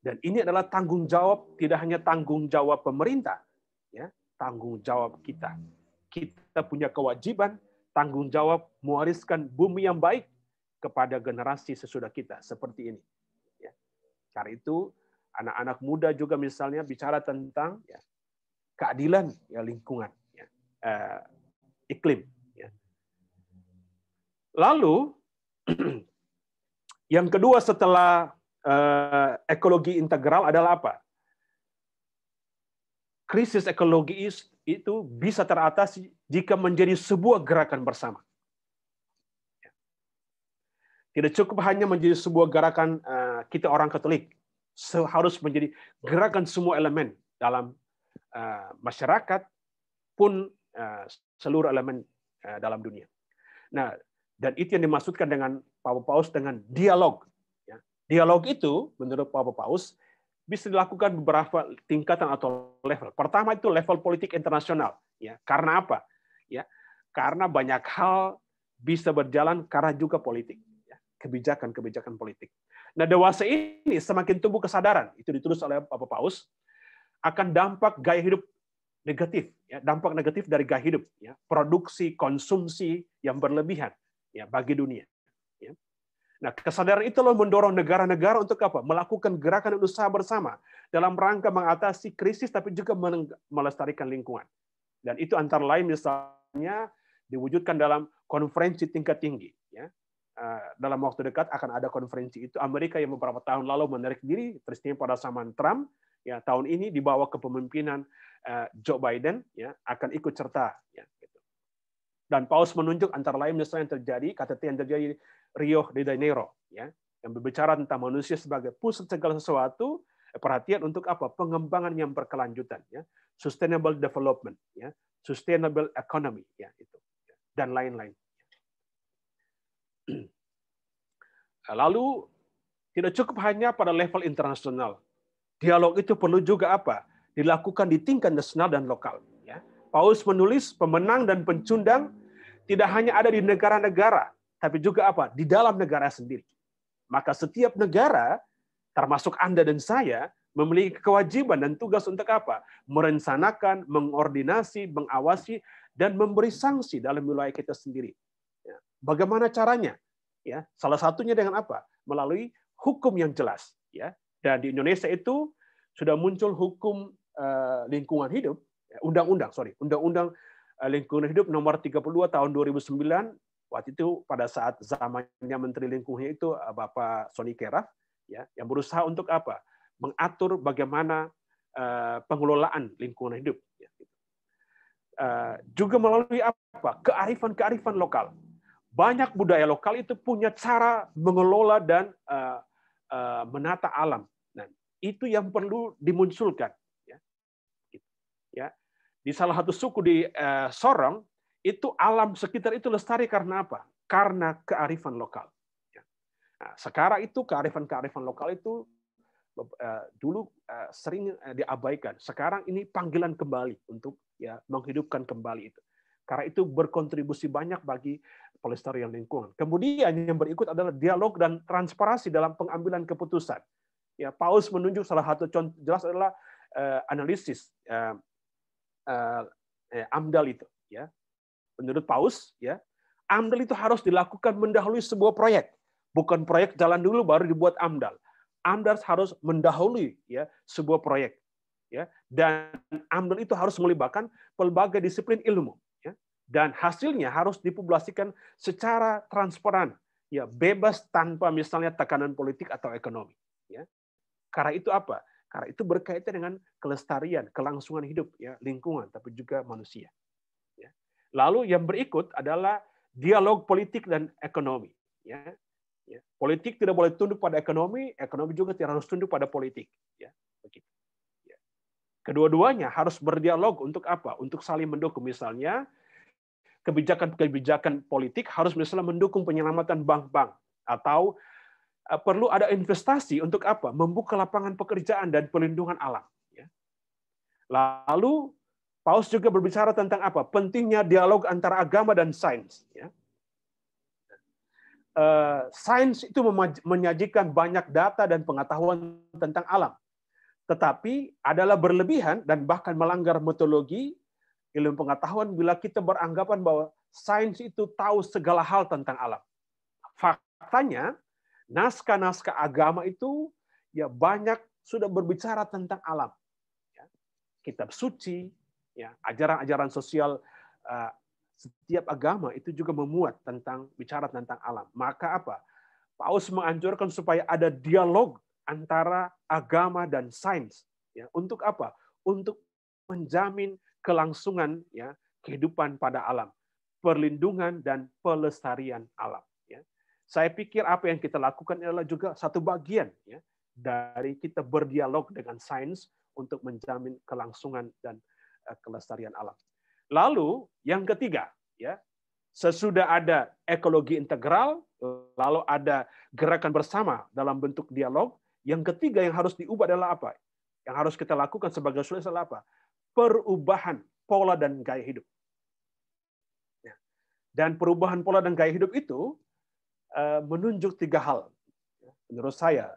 Dan ini adalah tanggung jawab, tidak hanya tanggung jawab pemerintah, ya, tanggung jawab kita. Kita punya kewajiban, tanggung jawab mewariskan bumi yang baik kepada generasi sesudah kita seperti ini. Ya. Karena itu anak-anak muda juga misalnya bicara tentang ya, keadilan ya lingkungan, ya, iklim. Ya. Lalu yang kedua setelah ekologi integral adalah apa? Krisis ekologi itu bisa teratasi jika menjadi sebuah gerakan bersama. Tidak cukup hanya menjadi sebuah gerakan kita orang Katolik, harus menjadi gerakan semua elemen dalam masyarakat pun seluruh elemen dalam dunia. Nah, dan itu yang dimaksudkan dengan Papa Paus dengan dialog. Ya. Dialog itu menurut Papa Paus bisa dilakukan beberapa tingkatan atau level. Pertama itu level politik internasional. Ya. Karena apa? Ya. Karena banyak hal bisa berjalan karena juga politik. Ya. Kebijakan-kebijakan politik. Nah, dewasa ini semakin tumbuh kesadaran. Itu ditulis oleh Papa Paus akan dampak gaya hidup negatif, ya, dampak negatif dari gaya hidup, ya, produksi, konsumsi yang berlebihan, ya, bagi dunia. Ya. Nah, kesadaran itu loh mendorong negara-negara untuk apa? Melakukan gerakan usaha bersama dalam rangka mengatasi krisis, tapi juga melestarikan lingkungan. Dan itu antara lain misalnya diwujudkan dalam konferensi tingkat tinggi. Ya. Dalam waktu dekat akan ada konferensi itu. Amerika yang beberapa tahun lalu menarik diri, peristiwa pada zaman Trump, ya, tahun ini dibawa kepemimpinan Joe Biden, ya, akan ikut serta. Ya, gitu. Dan Paus menunjuk antara lain misalnya yang terjadi, KTT yang terjadi Rio de Janeiro, ya, yang berbicara tentang manusia sebagai pusat segala sesuatu, perhatian untuk apa? Pengembangan yang berkelanjutan, ya, sustainable development, ya, sustainable economy, ya, itu, dan lain-lain. Lalu tidak cukup hanya pada level internasional. Dialog itu perlu juga apa? Dilakukan di tingkat nasional dan lokal. Ya. Paus menulis pemenang dan pencundang tidak hanya ada di negara-negara, tapi juga apa? Di dalam negara sendiri. Maka setiap negara, termasuk Anda dan saya, memiliki kewajiban dan tugas untuk apa? Merencanakan, mengordinasi, mengawasi, dan memberi sanksi dalam wilayah kita sendiri. Ya. Bagaimana caranya? Ya, salah satunya dengan apa? Melalui hukum yang jelas. Ya. Dan di Indonesia itu sudah muncul hukum lingkungan hidup, undang-undang lingkungan hidup nomor 32 tahun 2009. Waktu itu pada saat zamannya Menteri Lingkungan itu Bapak Sony Keraf, ya, yang berusaha untuk apa? Mengatur bagaimana pengelolaan lingkungan hidup. Ya. Juga melalui apa? Kearifan lokal. Banyak budaya lokal itu punya cara mengelola dan menata alam. Nah, itu yang perlu dimunculkan. Ya. Di salah satu suku di Sorong, itu alam sekitar itu lestari karena apa? Karena kearifan lokal. Nah, sekarang itu kearifan lokal itu dulu sering diabaikan. Sekarang ini panggilan kembali untuk ya menghidupkan kembali itu. Karena itu berkontribusi banyak bagi pelestarian lingkungan. Kemudian yang berikut adalah dialog dan transparansi dalam pengambilan keputusan. Ya, Paulus menunjuk salah satu contoh jelas adalah analisis AMDAL itu. Ya, menurut Paulus, ya, AMDAL itu harus dilakukan mendahului sebuah proyek, bukan proyek jalan dulu baru dibuat AMDAL. AMDAL harus mendahului ya sebuah proyek. Ya, dan AMDAL itu harus melibatkan pelbagai disiplin ilmu. Ya, dan hasilnya harus dipublikasikan secara transparan, ya, bebas tanpa misalnya tekanan politik atau ekonomi. Ya. Karena itu apa? Karena itu berkaitan dengan kelestarian, kelangsungan hidup, ya, lingkungan, tapi juga manusia. Ya. Lalu yang berikut adalah dialog politik dan ekonomi. Ya. Ya. Politik tidak boleh tunduk pada ekonomi, ekonomi juga tidak harus tunduk pada politik. Ya. Begitu. Ya. Kedua-duanya harus berdialog untuk apa? Untuk saling mendukung. Misalnya, kebijakan-kebijakan politik harus misalnya mendukung penyelamatan bank-bank, atau perlu ada investasi untuk apa? Membuka lapangan pekerjaan dan perlindungan alam. Lalu Paulus juga berbicara tentang apa? Pentingnya dialog antara agama dan sains. Sains itu menyajikan banyak data dan pengetahuan tentang alam, tetapi adalah berlebihan dan bahkan melanggar metodologi ilmu pengetahuan bila kita beranggapan bahwa sains itu tahu segala hal tentang alam. Faktanya, naskah-naskah agama itu ya banyak sudah berbicara tentang alam. Ya. Kitab suci, ya, ajaran-ajaran sosial setiap agama itu juga memuat tentang bicara tentang alam. Maka apa? Paulus menganjurkan supaya ada dialog antara agama dan sains. Ya, untuk apa? Untuk menjamin kelangsungan ya kehidupan pada alam, perlindungan dan pelestarian alam. Saya pikir apa yang kita lakukan adalah juga satu bagian ya, dari kita berdialog dengan sains untuk menjamin kelangsungan dan kelestarian alam. Lalu yang ketiga, ya, sesudah ada ekologi integral, lalu ada gerakan bersama dalam bentuk dialog, yang ketiga yang harus diubah adalah apa? Yang harus kita lakukan sebagai solusi adalah apa? Perubahan pola dan gaya hidup. Dan perubahan pola dan gaya hidup itu menunjuk tiga hal menurut saya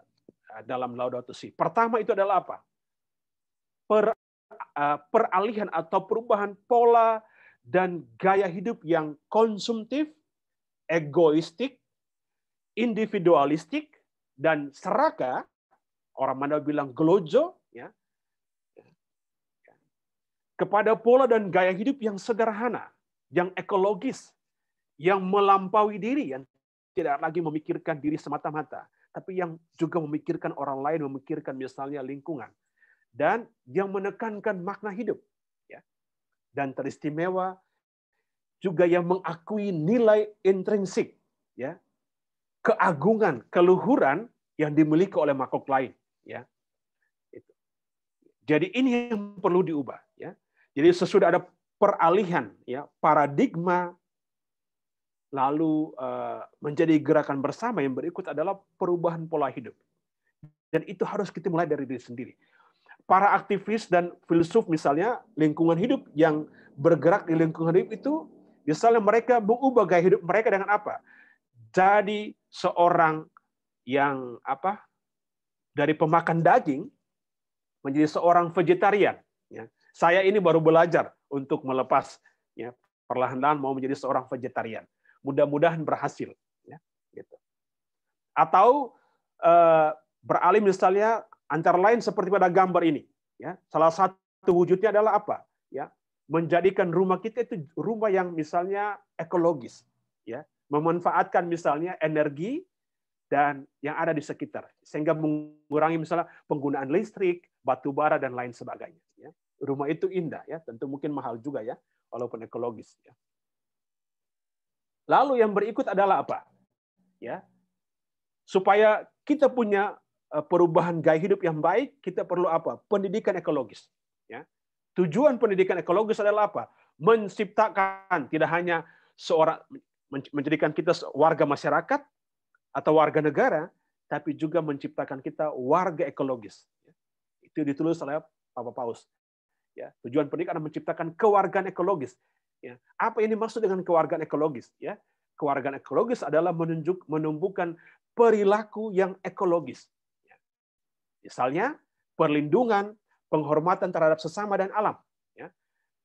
dalam Laudato Si. Pertama itu adalah apa? Peralihan atau perubahan pola dan gaya hidup yang konsumtif, egoistik, individualistik, dan serakah. Orang mana bilang gelojo, ya, kepada pola dan gaya hidup yang sederhana, yang ekologis, yang melampaui diri, yang tidak lagi memikirkan diri semata-mata, tapi yang juga memikirkan orang lain, memikirkan misalnya lingkungan, dan yang menekankan makna hidup, ya. Dan teristimewa juga yang mengakui nilai intrinsik, ya, keagungan, keluhuran yang dimiliki oleh makhluk lain, ya. Jadi ini yang perlu diubah, ya. Jadi sesudah ada peralihan, ya, paradigma. Lalu menjadi gerakan bersama yang berikut adalah perubahan pola hidup. Dan itu harus kita mulai dari diri sendiri. Para aktivis dan filsuf misalnya lingkungan hidup yang bergerak di lingkungan hidup itu, misalnya mereka mengubah gaya hidup mereka dengan apa? Jadi seorang yang apa? Dari pemakan daging menjadi seorang vegetarian. Ya. Saya ini baru belajar untuk melepas, ya, perlahan-lahan mau menjadi seorang vegetarian. Mudah-mudahan berhasil, ya, gitu. Atau beralih misalnya antara lain seperti pada gambar ini, ya. Salah satu wujudnya adalah apa? Ya, menjadikan rumah kita itu rumah yang misalnya ekologis, ya, memanfaatkan misalnya energi dan yang ada di sekitar sehingga mengurangi misalnya penggunaan listrik, batu bara dan lain sebagainya. Ya. Rumah itu indah, ya, tentu mungkin mahal juga ya, walaupun ekologis. Ya. Lalu yang berikut adalah apa? Ya, supaya kita punya perubahan gaya hidup yang baik, kita perlu apa? Pendidikan ekologis. Ya. Tujuan pendidikan ekologis adalah apa? Menciptakan tidak hanya seorang menjadikan kita warga masyarakat atau warga negara, tapi juga menciptakan kita warga ekologis. Itu ditulis oleh Papa Paus. Ya, tujuan pendidikan adalah menciptakan kewargaan ekologis. Ya. Apa ini maksud dengan kewargaan ekologis? Ya, kewargaan ekologis adalah menumbuhkan perilaku yang ekologis. Ya. Misalnya, perlindungan, penghormatan terhadap sesama dan alam. Ya.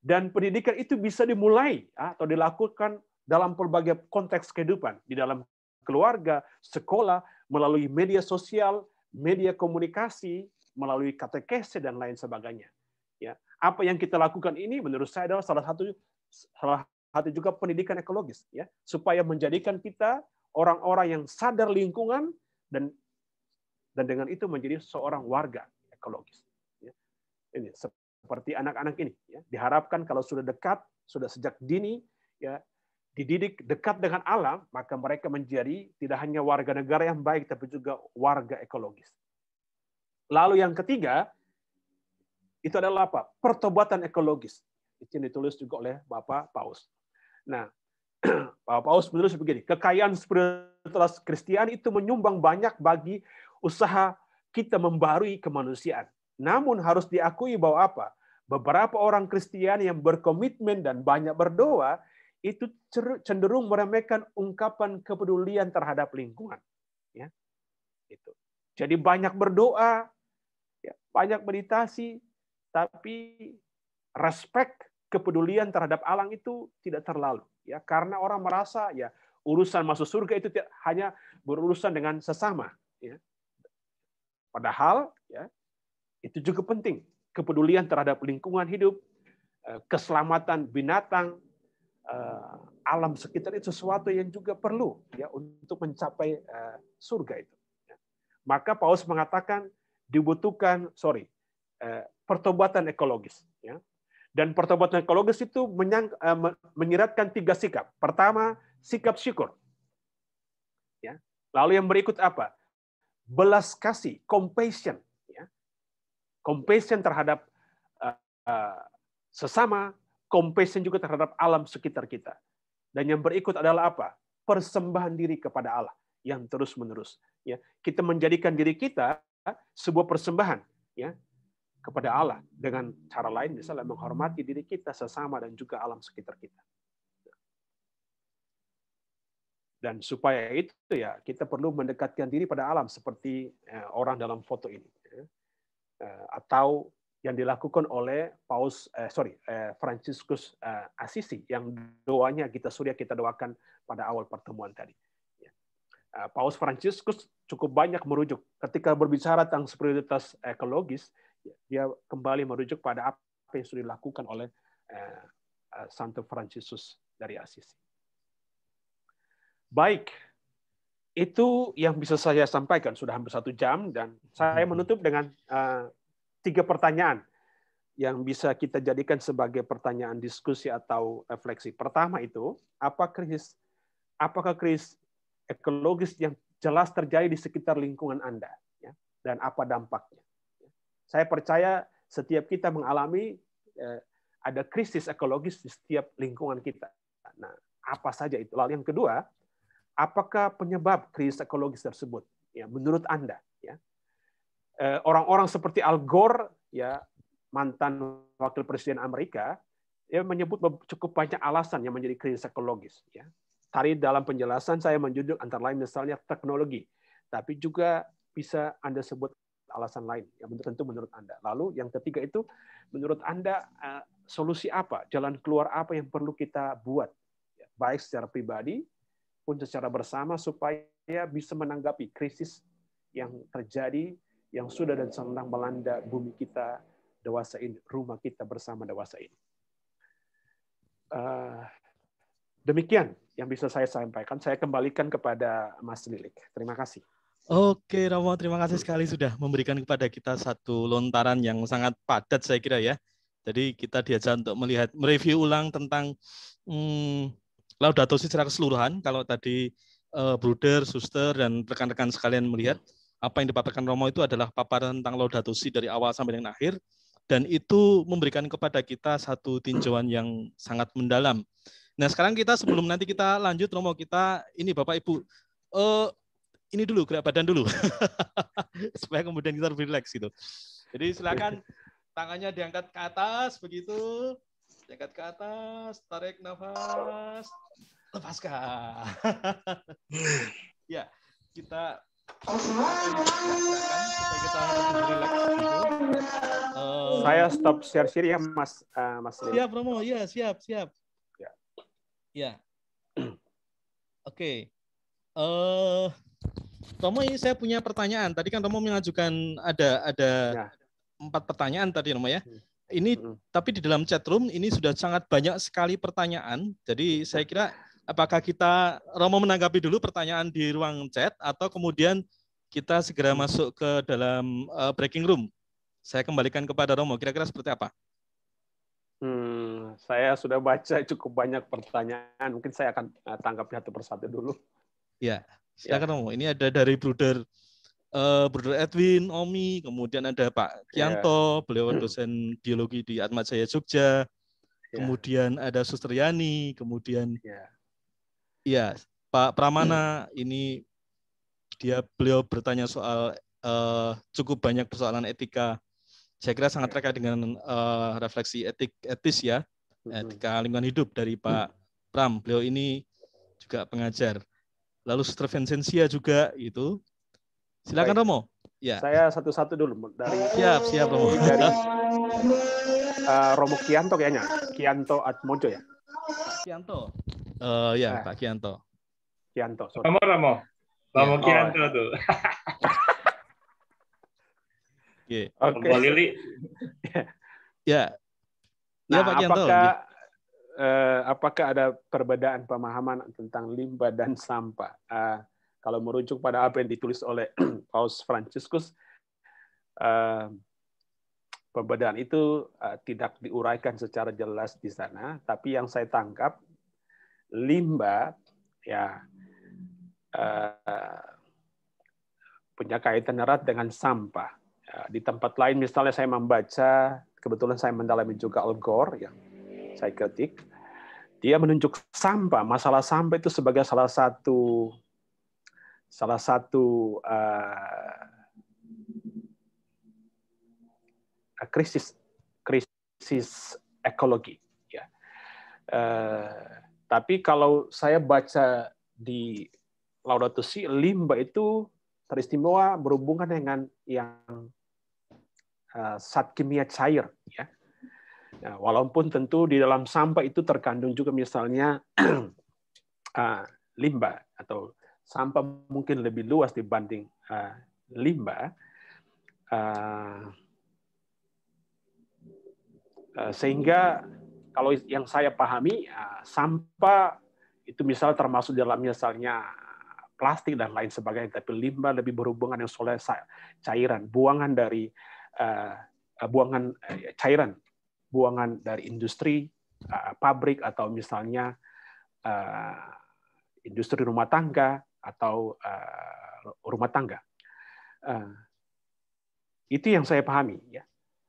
Dan pendidikan itu bisa dimulai atau dilakukan dalam berbagai konteks kehidupan, di dalam keluarga, sekolah, melalui media sosial, media komunikasi, melalui katekese dan lain sebagainya. Ya, apa yang kita lakukan ini menurut saya adalah salah satu juga pendidikan ekologis, ya, supaya menjadikan kita orang-orang yang sadar lingkungan dan dengan itu menjadi seorang warga ekologis. Ya. Ini seperti anak-anak ini, ya, diharapkan kalau sudah dekat, sudah sejak dini, ya, dididik dekat dengan alam, maka mereka menjadi tidak hanya warga negara yang baik, tapi juga warga ekologis. Lalu yang ketiga, itu adalah apa? Pertobatan ekologis. Itu yang ditulis juga oleh Bapak Paus. Nah, Bapak Paus menulis begini, kekayaan spiritualitas Kristiani itu menyumbang banyak bagi usaha kita membarui kemanusiaan. Namun harus diakui bahwa apa? Beberapa orang Kristiani yang berkomitmen dan banyak berdoa itu cenderung meremehkan ungkapan kepedulian terhadap lingkungan. Ya, itu. Jadi banyak berdoa, ya, banyak meditasi, tapi respek kepedulian terhadap alam itu tidak terlalu. Ya, karena orang merasa ya urusan masuk surga itu hanya berurusan dengan sesama. Ya. Padahal ya itu juga penting, kepedulian terhadap lingkungan hidup, keselamatan binatang, alam sekitar itu sesuatu yang juga perlu ya untuk mencapai surga itu. Maka Paulus mengatakan dibutuhkan pertobatan ekologis. Ya. Dan pertobatan ekologis itu menyiratkan 3 sikap. Pertama, sikap syukur. Ya. Lalu yang berikut apa? Belas kasih, compassion. Ya. Compassion terhadap sesama, compassion juga terhadap alam sekitar kita. Dan yang berikut adalah apa? Persembahan diri kepada Allah yang terus-menerus. Ya, kita menjadikan diri kita sebuah persembahan, ya, kepada Allah dengan cara lain, misalnya menghormati diri kita, sesama, dan juga alam sekitar kita. Dan supaya itu ya kita perlu mendekatkan diri pada alam seperti orang dalam foto ini, atau yang dilakukan oleh Fransiskus Assisi yang doanya Gita Surya kita doakan pada awal pertemuan tadi. Paus Fransiskus cukup banyak merujuk ketika berbicara tentang spiritualitas ekologis, dia kembali merujuk pada apa yang sudah dilakukan oleh Santo Fransiskus dari Assisi. Baik, itu yang bisa saya sampaikan, sudah hampir 1 jam, dan saya menutup dengan 3 pertanyaan yang bisa kita jadikan sebagai pertanyaan diskusi atau refleksi. Pertama itu, apakah krisis ekologis yang jelas terjadi di sekitar lingkungan Anda, ya, dan apa dampaknya? Saya percaya setiap kita mengalami ada krisis ekologis di setiap lingkungan kita. Nah, apa saja itu? Lalu yang kedua, apakah penyebab krisis ekologis tersebut? Ya, menurut Anda, ya, orang-orang seperti Al Gore, ya, mantan wakil presiden Amerika, dia menyebut cukup banyak alasan yang menjadi krisis ekologis. Ya. Tadi dalam penjelasan saya menjunjung antara lain misalnya teknologi, tapi juga bisa Anda sebut alasan lain yang tentu menurut Anda. Lalu yang ketiga itu menurut Anda solusi apa, jalan keluar apa yang perlu kita buat, baik secara pribadi pun secara bersama supaya bisa menanggapi krisis yang terjadi, yang sudah dan sedang melanda bumi kita dewasa ini, rumah kita bersama dewasa ini. Demikian yang bisa saya sampaikan. Saya kembalikan kepada Mas Lilik. Terima kasih. Oke, Romo, terima kasih sekali sudah memberikan kepada kita satu lontaran yang sangat padat saya kira ya. Jadi kita diajak untuk mereview ulang tentang Laudato Si secara keseluruhan. Kalau tadi Bruder, Suster, dan rekan-rekan sekalian melihat apa yang dipaparkan Romo itu adalah paparan tentang Laudato Si dari awal sampai dengan akhir. Dan itu memberikan kepada kita satu tinjauan yang sangat mendalam. Nah sekarang kita sebelum nanti kita lanjut Romo, kita ini Bapak Ibu, ini dulu gerak badan dulu supaya kemudian kita lebih rileks gitu. Jadi silakan tangannya diangkat ke atas begitu, diangkat ke atas, tarik nafas, lepaskan. Ya, kita Supaya kita lebih rileks gitu. Saya stop share ya, Mas Leo. Siap, Romo. Iya, siap. Ya. Ya. Oke. Romo, ini saya punya pertanyaan. Tadi kan Romo mengajukan ada Ya. 4 pertanyaan tadi, Romo ya. Ini tapi di dalam chat room ini sudah sangat banyak sekali pertanyaan. Jadi saya kira apakah kita Romo menanggapi dulu pertanyaan di ruang chat atau kemudian kita segera masuk ke dalam breaking room. Saya kembalikan kepada Romo. Kira-kira seperti apa? Saya sudah baca cukup banyak pertanyaan. Mungkin saya akan tanggapi satu persatu dulu. Ya, silakan Romo. Ini ada dari Bruder Edwin, Omi, kemudian ada Pak Kianto, beliau dosen biologi di Atmajaya Jogja, kemudian ada Suster Yani, kemudian Pak Pramana, ini beliau bertanya soal cukup banyak persoalan etika. Saya kira sangat terkait dengan refleksi etis ya, etika lingkungan hidup dari Pak Pram. Beliau ini juga pengajar. Lalu Suster Vincentia juga itu. Silakan Romo. Ya. Saya satu-satu dulu dari siap Romo. Dari Romo Kianto kayaknya. Kianto Atmojo ya. Kianto. Pak Kianto. Kianto. Romo Kianto tuh. Oke. Lili. Ya. Nah, Pak Kianto. Apakah ada perbedaan pemahaman tentang limbah dan sampah? Kalau merujuk pada apa yang ditulis oleh Paus Fransiskus, perbedaan itu tidak diuraikan secara jelas di sana, tapi yang saya tangkap limbah ya punya kaitan erat dengan sampah. Di tempat lain misalnya saya membaca, kebetulan saya mendalami juga Al Gore yang saya kritik, dia menunjuk sampah, masalah sampah itu sebagai salah satu krisis ekologi. Ya. Tapi kalau saya baca di Laudato Si, limbah itu teristimewa berhubungan dengan yang zat kimia cair. Ya. Nah, walaupun tentu di dalam sampah itu terkandung juga misalnya limbah atau sampah mungkin lebih luas dibanding limbah, sehingga kalau yang saya pahami sampah itu misal termasuk dalam misalnya plastik dan lain sebagainya, tapi limbah lebih berhubungan dengan soal cairan, buangan dari cairan, buangan dari industri, pabrik atau misalnya industri rumah tangga atau rumah tangga. Itu yang saya pahami. Ya.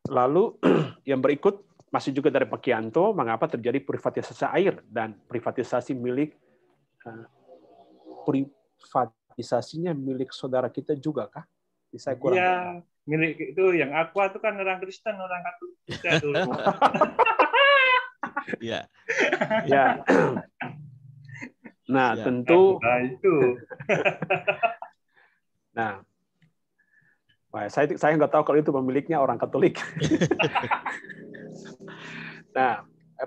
Lalu yang berikut masih juga dari Pak Kianto, mengapa terjadi privatisasi air dan privatisasinya milik saudara kita juga kah? Saya kurang. Iya, milik itu yang Aqua itu kan orang Kristen, orang Katolik juga dulu. Iya. Ya. Nah, tentu. Nah, itu. Nah, saya nggak tahu kalau itu pemiliknya orang Katolik. Nah,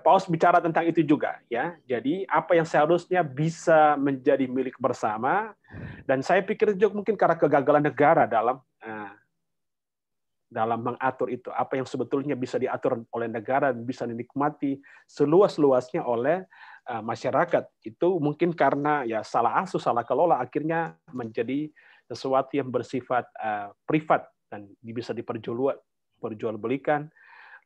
Paus bicara tentang itu juga, ya. Jadi apa yang seharusnya bisa menjadi milik bersama, dan saya pikir juga mungkin karena kegagalan negara dalam mengatur itu, apa yang sebetulnya bisa diatur oleh negara dan bisa dinikmati seluas-luasnya oleh masyarakat, itu mungkin karena ya salah asuh, salah kelola, akhirnya menjadi sesuatu yang bersifat privat dan bisa diperjualbelikan,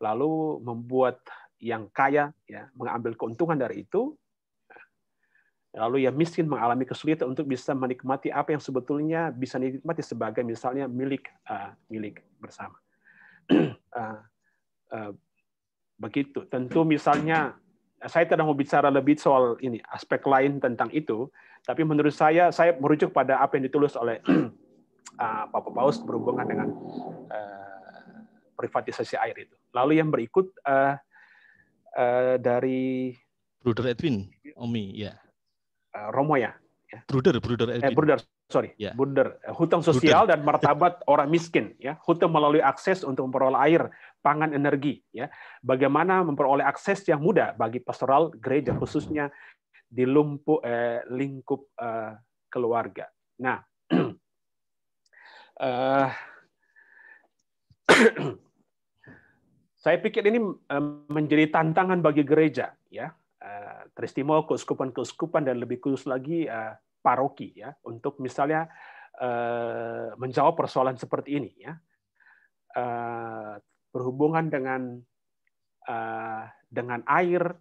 lalu membuat yang kaya ya mengambil keuntungan dari itu, lalu yang miskin mengalami kesulitan untuk bisa menikmati apa yang sebetulnya bisa dinikmati sebagai misalnya milik bersama. Begitu. Tentu misalnya saya tidak mau bicara lebih soal ini aspek lain tentang itu, tapi menurut saya merujuk pada apa yang ditulis oleh Papa Paus berhubungan dengan privatisasi air itu. Lalu yang berikut dari Bruder Edwin, Omi, ya. Romo ya. Bruder Edwin. Bruder, Ya. Bunder, hutang sosial dan martabat orang miskin, ya, hutang melalui akses untuk memperoleh air, pangan, energi, ya, bagaimana memperoleh akses yang mudah bagi pastoral gereja khususnya di lingkup keluarga. Nah, saya pikir ini menjadi tantangan bagi gereja, ya, Tristimo, keuskupan-keuskupan dan lebih khusus lagi paroki, ya, untuk misalnya menjawab persoalan seperti ini, ya, berhubungan dengan air,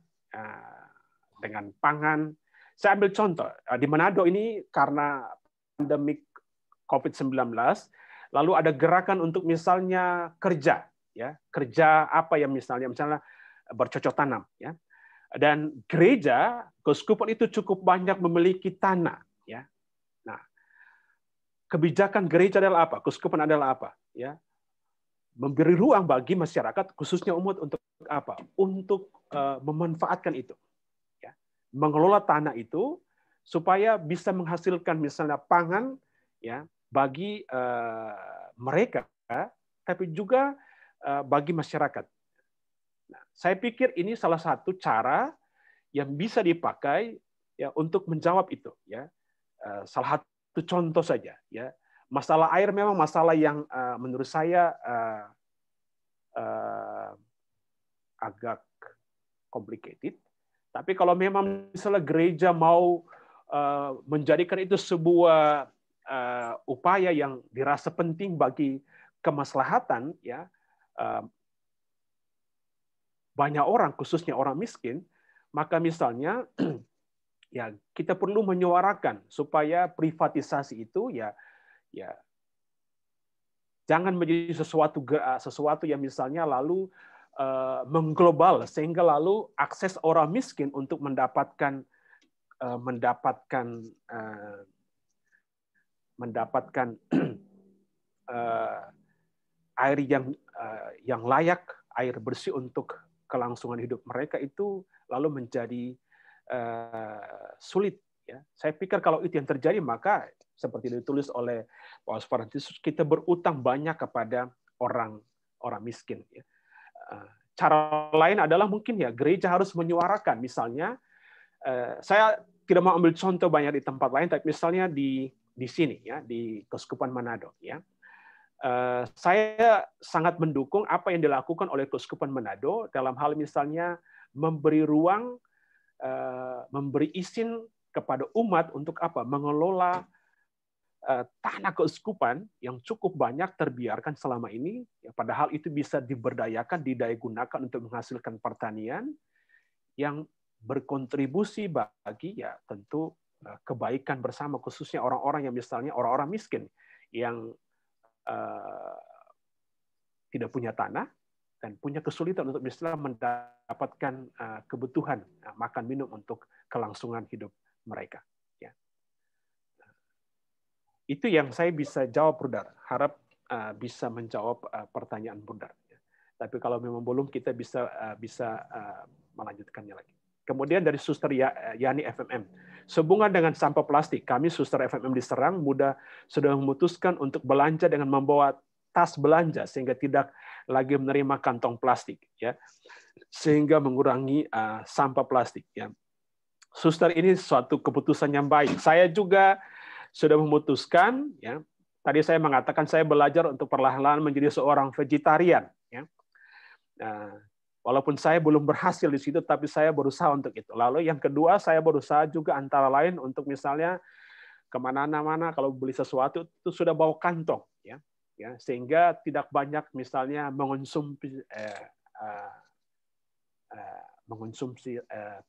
dengan pangan. Saya ambil contoh di Manado ini karena pandemik COVID-19, lalu ada gerakan untuk misalnya kerja, ya, kerja apa yang misalnya bercocok tanam, ya. Dan gereja, keuskupan itu cukup banyak memiliki tanah, ya. Nah, kebijakan gereja adalah apa? Keuskupan adalah apa? Ya, memberi ruang bagi masyarakat, khususnya umat, untuk apa? Untuk memanfaatkan itu, ya. Mengelola tanah itu supaya bisa menghasilkan misalnya pangan, ya, bagi mereka, tapi juga bagi masyarakat. Nah, saya pikir ini salah satu cara yang bisa dipakai, ya, untuk menjawab itu, ya. Salah satu contoh saja, ya. Masalah air memang masalah yang menurut saya agak complicated. Tapi kalau memang misalnya gereja mau menjadikan itu sebuah upaya yang dirasa penting bagi kemaslahatan, ya, banyak orang, khususnya orang miskin, maka misalnya ya kita perlu menyuarakan supaya privatisasi itu ya jangan menjadi sesuatu yang misalnya lalu mengglobal, sehingga lalu akses orang miskin untuk mendapatkan air yang layak, air bersih untuk kelangsungan hidup mereka itu lalu menjadi sulit, ya. Saya pikir kalau itu yang terjadi, maka seperti ditulis oleh Paus Fransiskus, kita berutang banyak kepada orang miskin, ya. Cara lain adalah mungkin ya gereja harus menyuarakan, misalnya saya tidak mau ambil contoh banyak di tempat lain, tapi misalnya di sini, ya, di Keuskupan Manado, ya. Saya sangat mendukung apa yang dilakukan oleh Keuskupan Manado dalam hal misalnya memberi ruang, memberi izin kepada umat untuk apa? Mengelola tanah keuskupan yang cukup banyak terbiarkan selama ini, ya, padahal itu bisa diberdayakan, didaya-gunakan untuk menghasilkan pertanian yang berkontribusi bagi, ya, tentu kebaikan bersama, khususnya orang-orang yang misalnya orang-orang miskin yang tidak punya tanah dan punya kesulitan untuk misalnya mendapatkan kebutuhan makan minum untuk kelangsungan hidup mereka, ya. Itu yang saya bisa jawab, Brother. Harap bisa menjawab pertanyaan Brother. Tapi kalau memang belum, kita bisa melanjutkannya lagi. Kemudian dari Suster Yani FMM, sehubungan dengan sampah plastik, kami Suster FMM di Serang sudah memutuskan untuk belanja dengan membawa tas belanja sehingga tidak lagi menerima kantong plastik, ya, sehingga mengurangi sampah plastik, ya. Suster, ini suatu keputusan yang baik. Saya juga sudah memutuskan, ya. Tadi saya mengatakan saya belajar untuk perlahan-lahan menjadi seorang vegetarian, ya. Nah, walaupun saya belum berhasil di situ, tapi saya berusaha untuk itu. Lalu yang kedua, saya berusaha juga antara lain untuk misalnya kemana-mana kalau beli sesuatu itu sudah bawa kantong, ya, sehingga tidak banyak misalnya mengonsumsi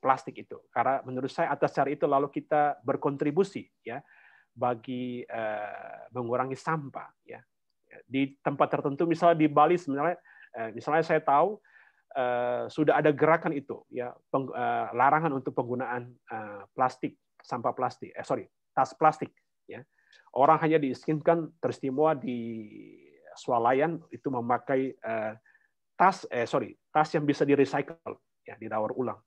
plastik itu. Karena menurut saya atas cara itu lalu kita berkontribusi, ya, bagi mengurangi sampah, ya. Di tempat tertentu, misalnya di Bali sebenarnya, misalnya saya tahu sudah ada gerakan itu, ya, larangan untuk penggunaan tas plastik, ya. Orang hanya diizinkan teristimewa di swalayan itu memakai tas yang bisa di-recycle, ya, didaur ulang.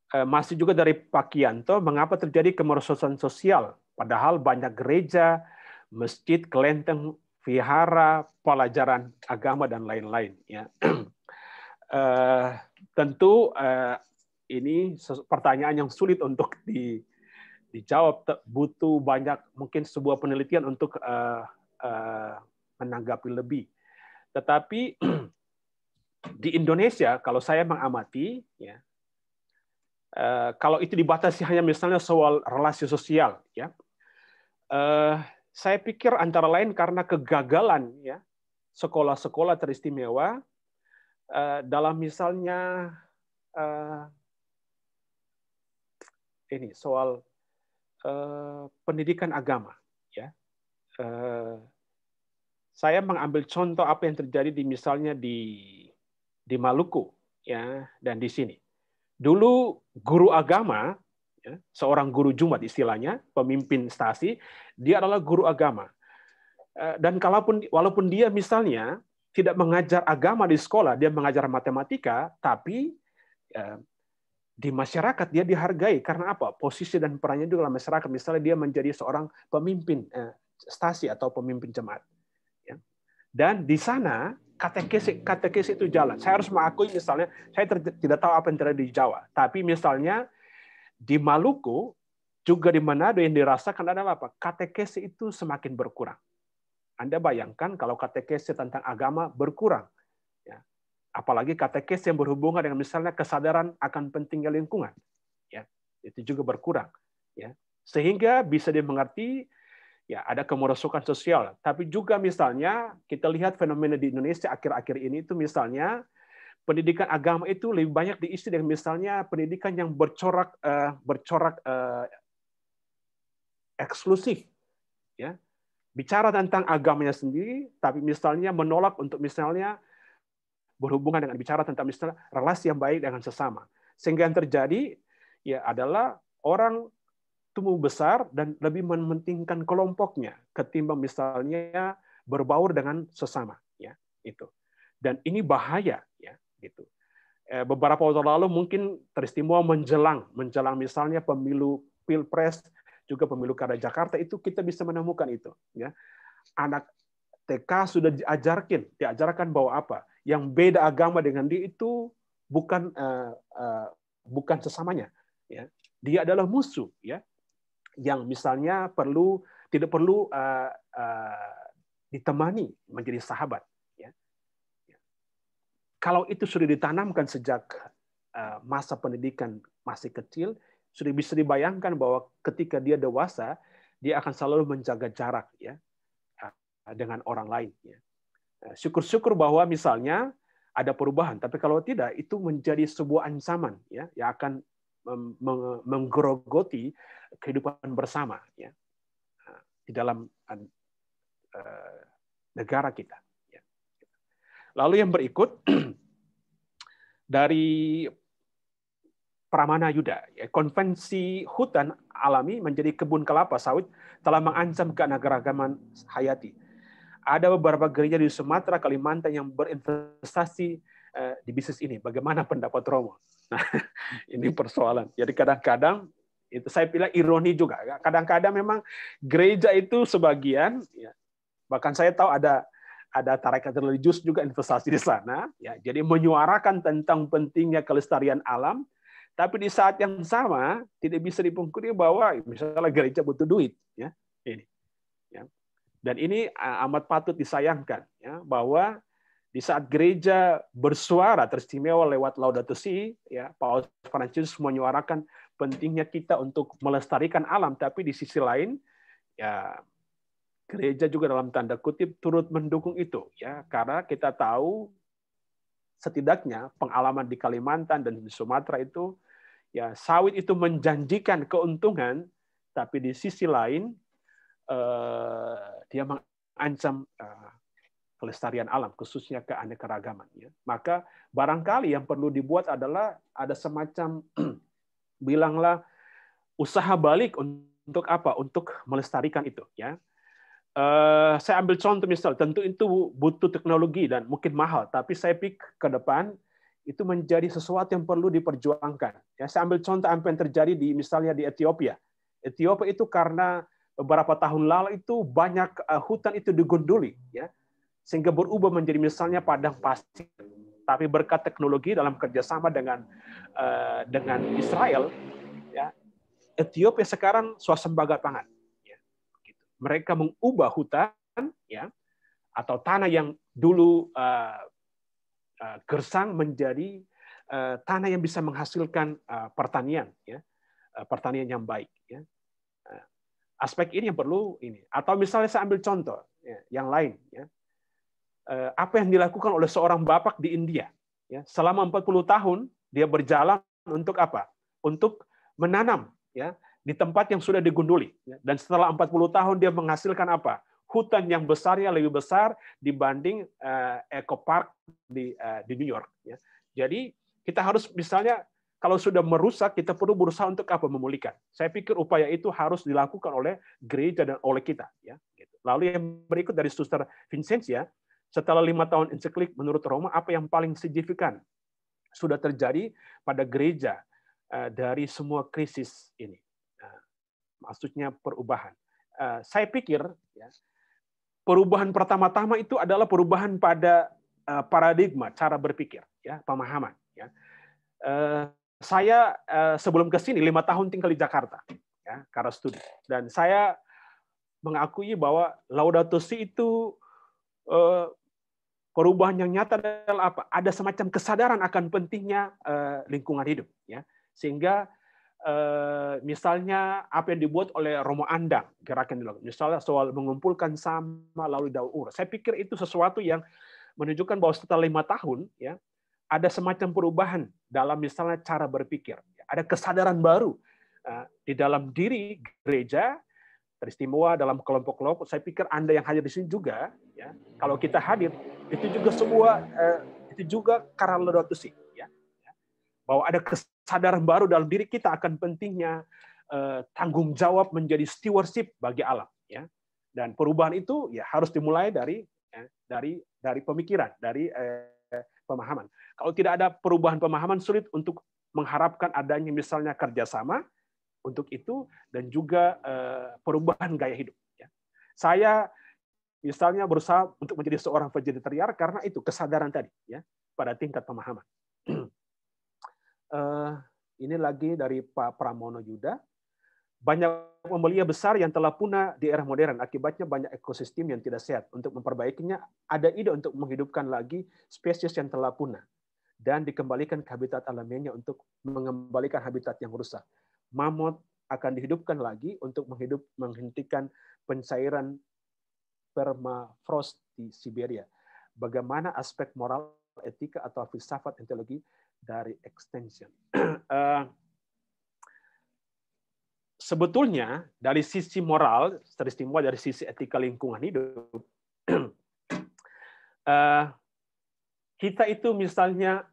Masih juga dari Pak Kianto, mengapa terjadi kemerosotan sosial? Padahal banyak gereja, masjid, kelenteng, vihara, pelajaran agama, dan lain-lain. Ya. Tentu ini pertanyaan yang sulit untuk dijawab, butuh banyak mungkin sebuah penelitian untuk menanggapi lebih. Tetapi di Indonesia, kalau saya mengamati, ya, kalau itu dibatasi hanya misalnya soal relasi sosial, ya, saya pikir antara lain karena kegagalan, ya, sekolah-sekolah teristimewa dalam misalnya ini soal pendidikan agama, ya. Saya mengambil contoh apa yang terjadi misalnya di Maluku, ya, dan di sini. Dulu guru agama, ya, seorang guru Jumat istilahnya, pemimpin stasi, dia adalah guru agama. Dan walaupun dia misalnya tidak mengajar agama di sekolah, dia mengajar matematika, tapi di masyarakat dia dihargai karena apa? Posisi dan perannya juga dalam masyarakat. Misalnya dia menjadi seorang pemimpin stasi atau pemimpin jemaat. Ya. Dan di sana katekesi itu jalan. Saya harus mengakui misalnya, saya tidak tahu apa yang terjadi di Jawa. Tapi misalnya di Maluku, juga di Manado yang dirasakan adalah apa? Katekesi itu semakin berkurang. Anda bayangkan kalau katekesi tentang agama berkurang. Ya. Apalagi katekesi yang berhubungan dengan misalnya kesadaran akan pentingnya lingkungan. Ya. Itu juga berkurang. Ya. Sehingga bisa dimengerti, ya, ada kemerosotan sosial. Tapi juga misalnya kita lihat fenomena di Indonesia akhir-akhir ini itu misalnya pendidikan agama itu lebih banyak diisi dengan misalnya pendidikan yang bercorak eksklusif, ya, bicara tentang agamanya sendiri, tapi misalnya menolak untuk misalnya berhubungan dengan bicara tentang misalnya relasi yang baik dengan sesama. Sehingga yang terjadi ya adalah orang tumbuh besar dan lebih mementingkan kelompoknya ketimbang misalnya berbaur dengan sesama, ya, itu. Dan ini bahaya, ya, gitu. Beberapa waktu lalu mungkin teristimewa menjelang misalnya pemilu Pilpres, juga pemilu kada Jakarta, itu kita bisa menemukan itu, ya. Anak TK sudah diajarkan bahwa apa? Yang beda agama dengan dia itu bukan sesamanya, ya. Dia adalah musuh, ya. Yang misalnya tidak perlu ditemani menjadi sahabat. Ya. Kalau itu sudah ditanamkan sejak masa pendidikan masih kecil, sudah bisa dibayangkan bahwa ketika dia dewasa, dia akan selalu menjaga jarak, ya, dengan orang lain. Ya. Syukur-syukur bahwa misalnya ada perubahan, tapi kalau tidak, itu menjadi sebuah ancaman, ya, yang akan menggerogoti kehidupan bersama, ya, di dalam negara kita. Ya. Lalu yang berikut dari Pramana Yuda, ya, konvensi hutan alami menjadi kebun kelapa sawit telah mengancam keanekaragaman hayati. Ada beberapa gereja di Sumatera, Kalimantan yang berinvestasi di bisnis ini. Bagaimana pendapat Romo? Nah, ini persoalan. Jadi kadang-kadang itu saya bilang ironi juga. Kadang-kadang memang gereja itu sebagian, ya, bahkan saya tahu ada tarekat religius juga investasi di sana. Ya, jadi menyuarakan tentang pentingnya kelestarian alam, tapi di saat yang sama tidak bisa dipungkiri bahwa misalnya gereja butuh duit. Ya, ini. Ya. Dan ini amat patut disayangkan, ya, bahwa di saat gereja bersuara teristimewa lewat Laudato Si, ya, Paus Fransiskus menyuarakan pentingnya kita untuk melestarikan alam, tapi di sisi lain, ya, gereja juga dalam tanda kutip turut mendukung itu, ya, karena kita tahu setidaknya pengalaman di Kalimantan dan di Sumatera itu, ya, sawit itu menjanjikan keuntungan, tapi di sisi lain dia mengancam kelestarian alam, khususnya keanekaragaman. Ya. Maka barangkali yang perlu dibuat adalah ada semacam bilanglah usaha balik untuk apa? Untuk melestarikan itu. Ya. Saya ambil contoh misal, tentu itu butuh teknologi dan mungkin mahal, tapi saya pikir ke depan itu menjadi sesuatu yang perlu diperjuangkan. Ya, saya ambil contoh apa yang terjadi misalnya di Ethiopia. Ethiopia itu karena beberapa tahun lalu itu banyak hutan itu digunduli, ya, sehingga berubah menjadi misalnya padang pasir. Tapi berkat teknologi dalam kerjasama dengan Israel, ya, Ethiopia sekarang swasembada pangan. Ya, gitu. Mereka mengubah hutan, ya, atau tanah yang dulu gersang menjadi tanah yang bisa menghasilkan pertanian, ya, pertanian yang baik. Ya. Aspek ini yang perlu ini. Atau misalnya saya ambil contoh ya, yang lain. Ya. Apa yang dilakukan oleh seorang bapak di India. Ya. Selama 40 tahun dia berjalan untuk apa? Untuk menanam, ya, di tempat yang sudah digunduli. Ya. Dan setelah 40 tahun dia menghasilkan apa? Hutan yang besarnya lebih besar dibanding Eco Park di New York. Ya. Jadi kita harus misalnya kalau sudah merusak kita perlu berusaha untuk apa? Memulihkan. Saya pikir upaya itu harus dilakukan oleh gereja dan oleh kita. Ya. Lalu yang berikut dari Suster Vincentia, setelah 5 tahun ensiklik menurut Roma, apa yang paling signifikan sudah terjadi pada gereja dari semua krisis ini? Maksudnya perubahan. Saya pikir ya, perubahan pertama-tama itu adalah perubahan pada paradigma, cara berpikir, ya, pemahaman. Ya. Saya sebelum ke sini 5 tahun tinggal di Jakarta, ya, karena studi. Dan saya mengakui bahwa Laudato Si itu perubahan yang nyata adalah apa? Ada semacam kesadaran akan pentingnya lingkungan hidup, ya, sehingga misalnya apa yang dibuat oleh Romo Andang, gerakan dilakukan, misalnya soal mengumpulkan sampah lalu daur. Saya pikir itu sesuatu yang menunjukkan bahwa setelah 5 tahun, ya, ada semacam perubahan dalam misalnya cara berpikir, ada kesadaran baru di dalam diri gereja. Teristimewa dalam kelompok-kelompok. Saya pikir Anda yang hadir di sini juga, ya, kalau kita hadir, itu juga karena Laudato Si, ya, bahwa ada kesadaran baru dalam diri kita akan pentingnya tanggung jawab menjadi stewardship bagi alam, ya, dan perubahan itu ya harus dimulai dari pemikiran, dari pemahaman. Kalau tidak ada perubahan pemahaman, sulit untuk mengharapkan adanya misalnya kerjasama untuk itu dan juga perubahan gaya hidup. Ya. Saya misalnya berusaha untuk menjadi seorang vegetarian karena itu kesadaran tadi, ya, pada tingkat pemahaman. Ini lagi dari Pak Pramono Yuda. Banyak mamalia besar yang telah punah di era modern, akibatnya banyak ekosistem yang tidak sehat. Untuk memperbaikinya, ada ide untuk menghidupkan lagi spesies yang telah punah dan dikembalikan ke habitat alaminya untuk mengembalikan habitat yang rusak. Mamut akan dihidupkan lagi untuk menghentikan pencairan permafrost di Siberia. Bagaimana aspek moral, etika, atau filsafat teologi dari extension? Sebetulnya dari sisi moral, teristimewa dari sisi etika lingkungan hidup, kita itu misalnya,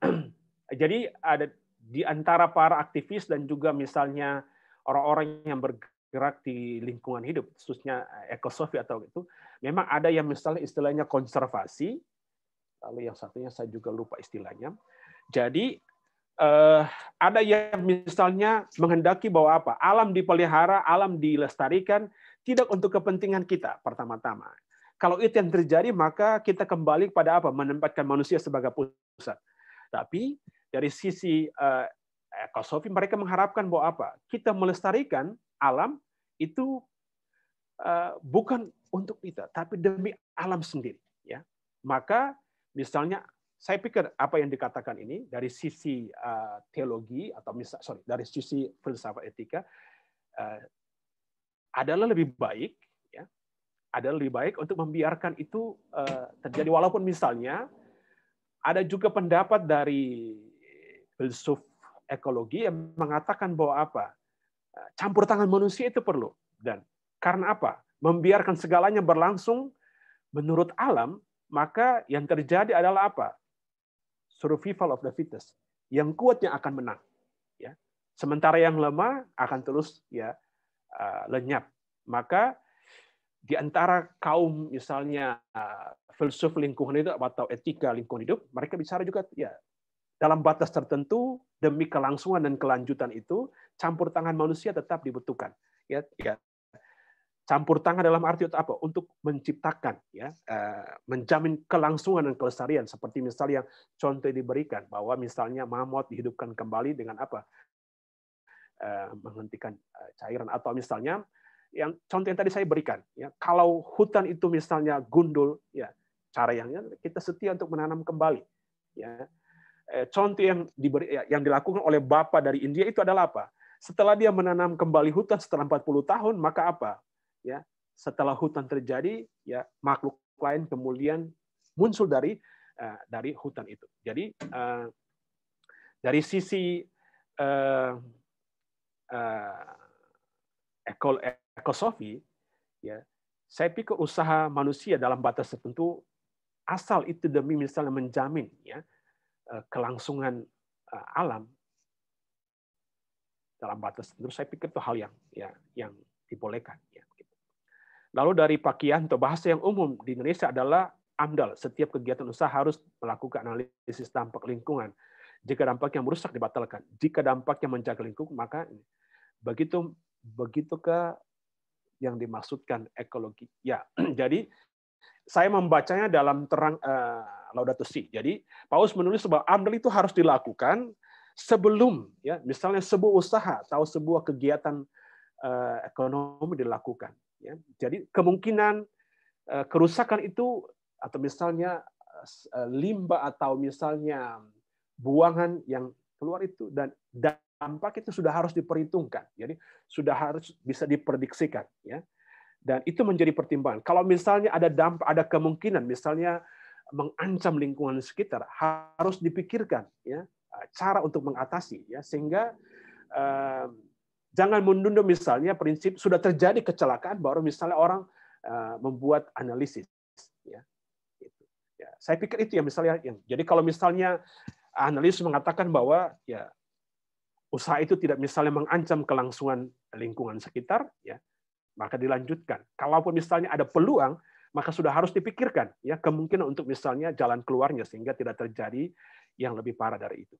jadi ada di antara para aktivis dan juga misalnya orang-orang yang bergerak di lingkungan hidup, khususnya ekosofi atau itu, memang ada yang misalnya istilahnya konservasi, lalu yang satunya saya juga lupa istilahnya. Jadi ada yang misalnya menghendaki bahwa apa? Alam dipelihara, alam dilestarikan, tidak untuk kepentingan kita pertama-tama. Kalau itu yang terjadi, maka kita kembali pada apa? Menempatkan manusia sebagai pusat. Tapi dari sisi ekosofi, mereka mengharapkan bahwa apa? Kita melestarikan alam itu bukan untuk kita, tapi demi alam sendiri. Ya, maka misalnya saya pikir apa yang dikatakan ini dari sisi teologi atau dari sisi filsafat etika adalah lebih baik, ya, adalah lebih baik untuk membiarkan itu terjadi, walaupun misalnya ada juga pendapat dari filsuf ekologi yang mengatakan bahwa apa? Campur tangan manusia itu perlu. Dan karena apa? Membiarkan segalanya berlangsung menurut alam, maka yang terjadi adalah apa? Survival of the fittest. Yang kuat yang akan menang. Ya. Sementara yang lemah akan terus ya lenyap. Maka di antara kaum misalnya filsuf lingkungan hidup atau etika lingkungan hidup, mereka bicara juga ya dalam batas tertentu demi kelangsungan dan kelanjutan itu campur tangan manusia tetap dibutuhkan. Ya, ya. Campur tangan dalam arti untuk apa? Untuk menciptakan, ya, menjamin kelangsungan dan kelestarian. Seperti misalnya contoh yang diberikan bahwa misalnya mamut dihidupkan kembali dengan apa? Menghentikan cairan, atau misalnya yang contoh yang tadi saya berikan, ya, kalau hutan itu misalnya gundul, ya, cara yang kita setia untuk menanam kembali, ya. Contoh yang dilakukan oleh Bapak dari India itu adalah apa? Setelah dia menanam kembali hutan setelah 40 tahun, maka apa? Ya, setelah hutan terjadi, ya, makhluk lain kemudian muncul dari hutan itu. Jadi dari sisi ekosofi, ya, saya pikir usaha manusia dalam batas tertentu, asal itu demi misalnya menjamin, ya, kelangsungan alam dalam batas tertentu, saya pikir itu hal yang dibolehkan. Ya. Lalu dari Pak Kianto, bahasa yang umum di Indonesia adalah AMDAL. Setiap kegiatan usaha harus melakukan analisis dampak lingkungan. Jika dampaknya merusak, dibatalkan. Jika dampaknya menjaga lingkungan, maka begitu ke yang dimaksudkan ekologi. Ya, jadi saya membacanya dalam terang Laudato Si. Jadi Paulus menulis bahwa AMDAL itu harus dilakukan sebelum, ya, misalnya sebuah usaha atau sebuah kegiatan ekonomi dilakukan. Ya. Jadi kemungkinan kerusakan itu, atau misalnya limbah atau misalnya buangan yang keluar itu, dan dampak itu sudah harus diperhitungkan. Jadi sudah harus bisa diprediksikan. Ya. Dan itu menjadi pertimbangan. Kalau misalnya ada dampak, ada kemungkinan misalnya mengancam lingkungan sekitar, harus dipikirkan, ya, cara untuk mengatasi, ya, sehingga jangan menunda misalnya prinsip sudah terjadi kecelakaan baru misalnya orang membuat analisis. Ya. Ya, saya pikir itu ya misalnya. Jadi kalau misalnya analisis mengatakan bahwa, ya, usaha itu tidak misalnya mengancam kelangsungan lingkungan sekitar, ya, maka dilanjutkan. Kalaupun misalnya ada peluang, maka sudah harus dipikirkan, ya, kemungkinan untuk misalnya jalan keluarnya sehingga tidak terjadi yang lebih parah dari itu.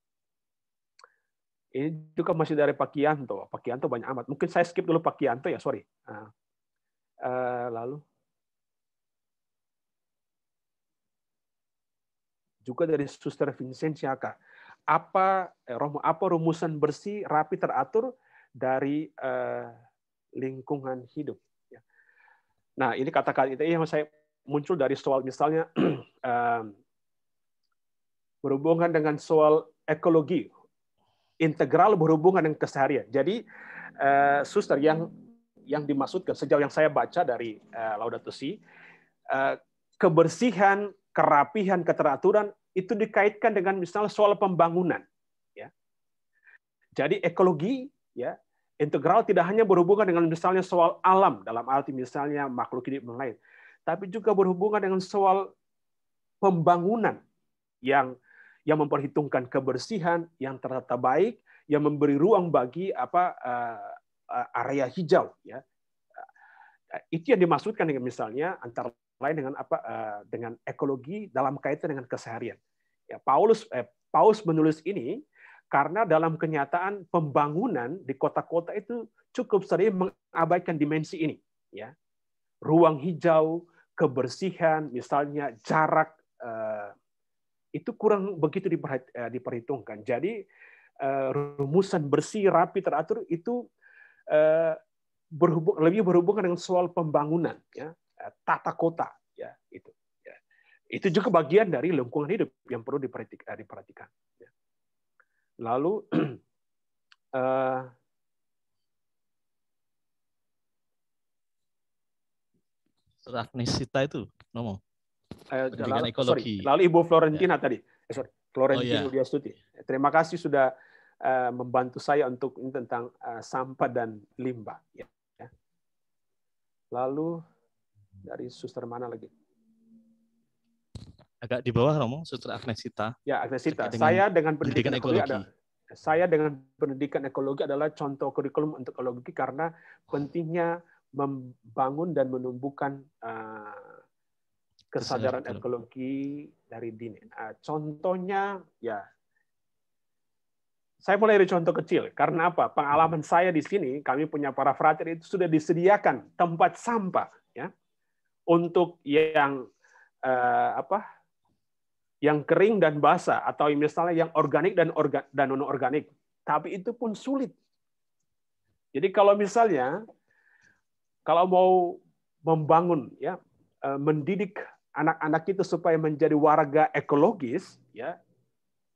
Ini juga masih dari Pak Kianto. Pak Kianto banyak amat. Mungkin saya skip dulu Pak Kianto, ya, sorry. Lalu juga dari Suster Vincentia, Kak. Apa rumusan bersih, rapi, teratur dari lingkungan hidup? Nah, ini kata-kata itu yang saya muncul dari soal misalnya berhubungan dengan soal ekologi. Integral berhubungan dengan keseharian. Jadi, Suster, yang dimaksudkan sejauh yang saya baca dari Laudato Si, kebersihan, kerapihan, keteraturan itu dikaitkan dengan misalnya soal pembangunan. Ya. Jadi ekologi, ya, integral tidak hanya berhubungan dengan misalnya soal alam dalam arti misalnya makhluk hidup yang lain, tapi juga berhubungan dengan soal pembangunan yang memperhitungkan kebersihan, yang tertata baik, yang memberi ruang bagi area hijau, ya. Itu yang dimaksudkan dengan misalnya antara lain dengan dengan ekologi dalam kaitan dengan keseharian. Ya, Paulus menulis ini karena dalam kenyataan pembangunan di kota-kota itu cukup sering mengabaikan dimensi ini, ya. Ruang hijau, kebersihan, misalnya jarak, itu kurang begitu diperhitungkan. Jadi rumusan bersih, rapi, teratur itu lebih berhubungan dengan soal pembangunan, ya, tata kota, ya, itu. Ya. Itu juga bagian dari lingkungan hidup yang perlu diperhatikan. Ya. Lalu Agnesita itu ngomong. Pendidikan Sorry. ekologi. Lalu Ibu Florentina tadi. Florentina Widyastuti. Terima kasih sudah membantu saya untuk ini tentang sampah dan limbah. Ya. Lalu dari Suster mana lagi? Agak di bawah ngomong, Suster Agnesita. Ya, Agnesita. Saya dengan pendidikan ekologi. Saya dengan pendidikan ekologi adalah contoh kurikulum untuk ekologi karena pentingnya membangun dan menumbuhkan kesadaran ekologi dari dini. Contohnya, ya, Saya mulai dari contoh kecil. Karena apa? Pengalaman saya di sini, kami punya para frater itu sudah disediakan tempat sampah ya untuk yang yang kering dan basah, atau misalnya yang organik dan non organik. Tapi itu pun sulit. Jadi kalau misalnya kalau mau membangun ya, mendidik anak-anak itu supaya menjadi warga ekologis ya,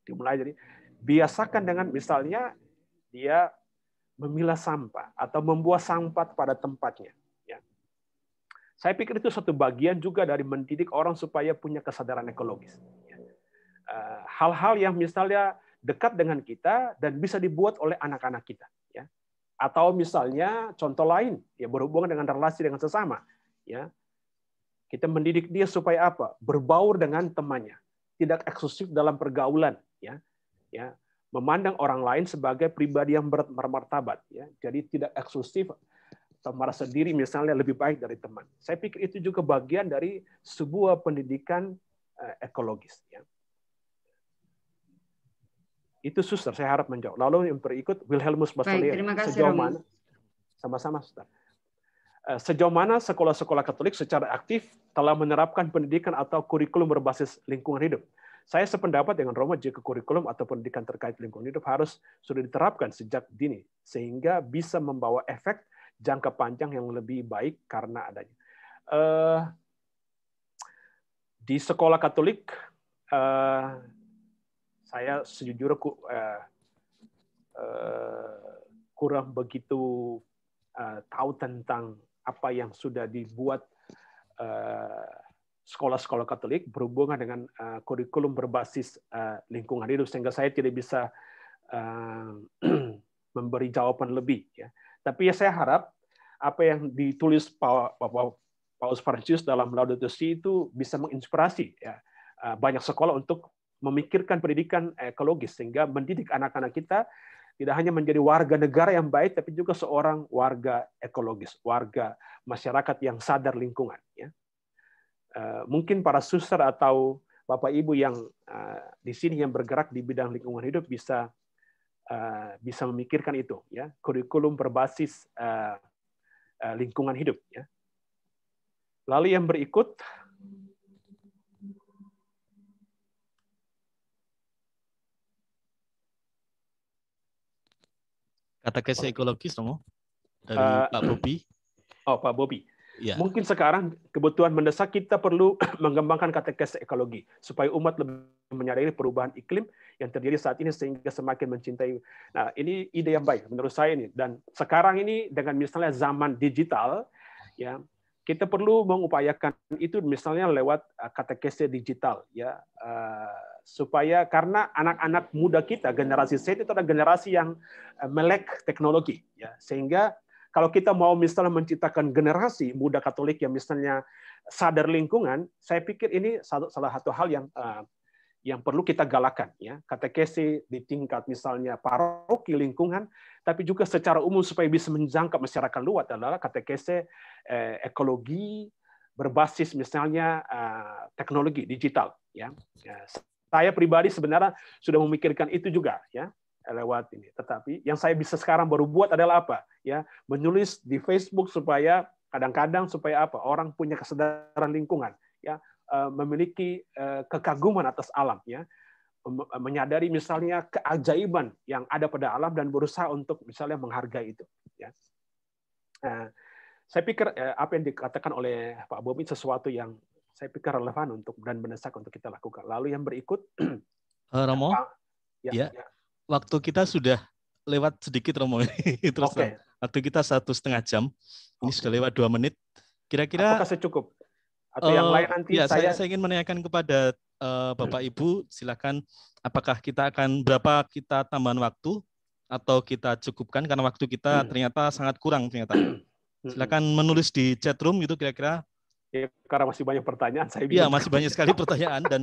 dimulai dari biasakan dengan misalnya dia memilah sampah atau membuang sampah pada tempatnya. Ya. Saya pikir itu satu bagian juga dari mendidik orang supaya punya kesadaran ekologis. Hal-hal yang misalnya dekat dengan kita dan bisa dibuat oleh anak-anak kita. Ya. Atau misalnya contoh lain, ya berhubungan dengan relasi dengan sesama. Ya. Kita mendidik dia supaya apa? Berbaur dengan temannya, tidak eksklusif dalam pergaulan. Ya. Ya, memandang orang lain sebagai pribadi yang bermartabat, ya. Jadi tidak eksklusif atau merasa diri misalnya lebih baik dari teman. Saya pikir itu juga bagian dari sebuah pendidikan ekologis. Ya. Itu Suster, saya harap menjawab. Lalu yang berikut Wilhelmus Bastelier. Terima kasih, sejauh Romo. mana? Sama-sama, Suster. Sejauh mana sekolah-sekolah Katolik secara aktif telah menerapkan pendidikan atau kurikulum berbasis lingkungan hidup? Saya sependapat dengan Romo jika kurikulum atau pendidikan terkait lingkungan hidup harus sudah diterapkan sejak dini, sehingga bisa membawa efek jangka panjang yang lebih baik karena adanya. Di sekolah Katolik, saya sejujurnya kurang begitu tahu tentang apa yang sudah dibuat sekolah-sekolah Katolik berhubungan dengan kurikulum berbasis lingkungan hidup, sehingga saya tidak bisa memberi jawaban lebih. Ya. Tapi ya saya harap apa yang ditulis Paus Francius dalam Laudato Si itu bisa menginspirasi ya, banyak sekolah untuk memikirkan pendidikan ekologis, sehingga mendidik anak-anak kita tidak hanya menjadi warga negara yang baik, tapi juga seorang warga ekologis, warga masyarakat yang sadar lingkungan. Ya. Mungkin para suster atau Bapak Ibu yang di sini yang bergerak di bidang lingkungan hidup bisa memikirkan itu, ya, kurikulum berbasis lingkungan hidup. Ya. Lalu yang berikut, katekese ekologis, Romo, dari Pak Bobi. Oh, Pak Bobi. Ya. Mungkin sekarang kebutuhan mendesak kita perlu mengembangkan katekese ekologi supaya umat lebih menyadari perubahan iklim yang terjadi saat ini sehingga semakin mencintai. Nah, ini ide yang baik menurut saya ini. Dan sekarang ini dengan misalnya zaman digital, ya kita perlu mengupayakan itu misalnya lewat katekese digital, ya supaya karena anak-anak muda kita generasi Z itu adalah generasi yang melek teknologi, ya sehingga kalau kita mau misalnya menciptakan generasi muda Katolik yang misalnya sadar lingkungan, saya pikir ini salah satu hal yang perlu kita galakan, ya, katekesi di tingkat misalnya paroki lingkungan, tapi juga secara umum supaya bisa menjangkau masyarakat luas adalah katekesi ekologi berbasis misalnya teknologi digital, ya. Saya pribadi sebenarnya sudah memikirkan itu juga, ya, lewat ini. Tetapi yang saya bisa sekarang baru buat adalah apa? Ya, menulis di Facebook supaya kadang-kadang supaya apa? Orang punya kesadaran lingkungan, ya, memiliki kekaguman atas alam, ya, menyadari misalnya keajaiban yang ada pada alam dan berusaha untuk misalnya menghargai itu. Ya. Saya pikir apa yang dikatakan oleh Pak Bobi sesuatu yang saya pikir relevan untuk dan mendesak untuk kita lakukan. Lalu yang berikut, Romo, ya. Waktu kita sudah lewat sedikit, Romo. Terus waktu kita 1,5 jam. Ini sudah lewat 2 menit. Kira-kira apakah cukup? Atau yang lain nanti ya, saya ingin menanyakan kepada Bapak Ibu, silakan apakah kita akan berapa kita tambahan waktu atau kita cukupkan karena waktu kita ternyata sangat kurang ternyata. Silakan menulis di chat room gitu kira-kira. Ya, karena masih banyak pertanyaan saya. Iya, masih banyak sekali pertanyaan dan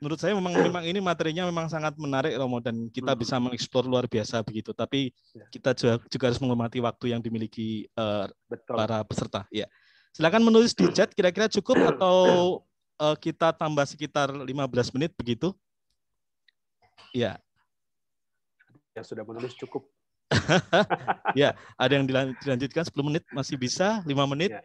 menurut saya memang ini materinya memang sangat menarik, Romo, dan kita bisa mengeksplor luar biasa begitu. Tapi kita juga harus menghormati waktu yang dimiliki para peserta. Ya, silakan menulis di chat. Kira-kira cukup atau kita tambah sekitar 15 menit begitu? Ya. yang sudah menulis cukup. Ya, ada yang dilanjutkan 10 menit masih bisa, 5 menit. Ya.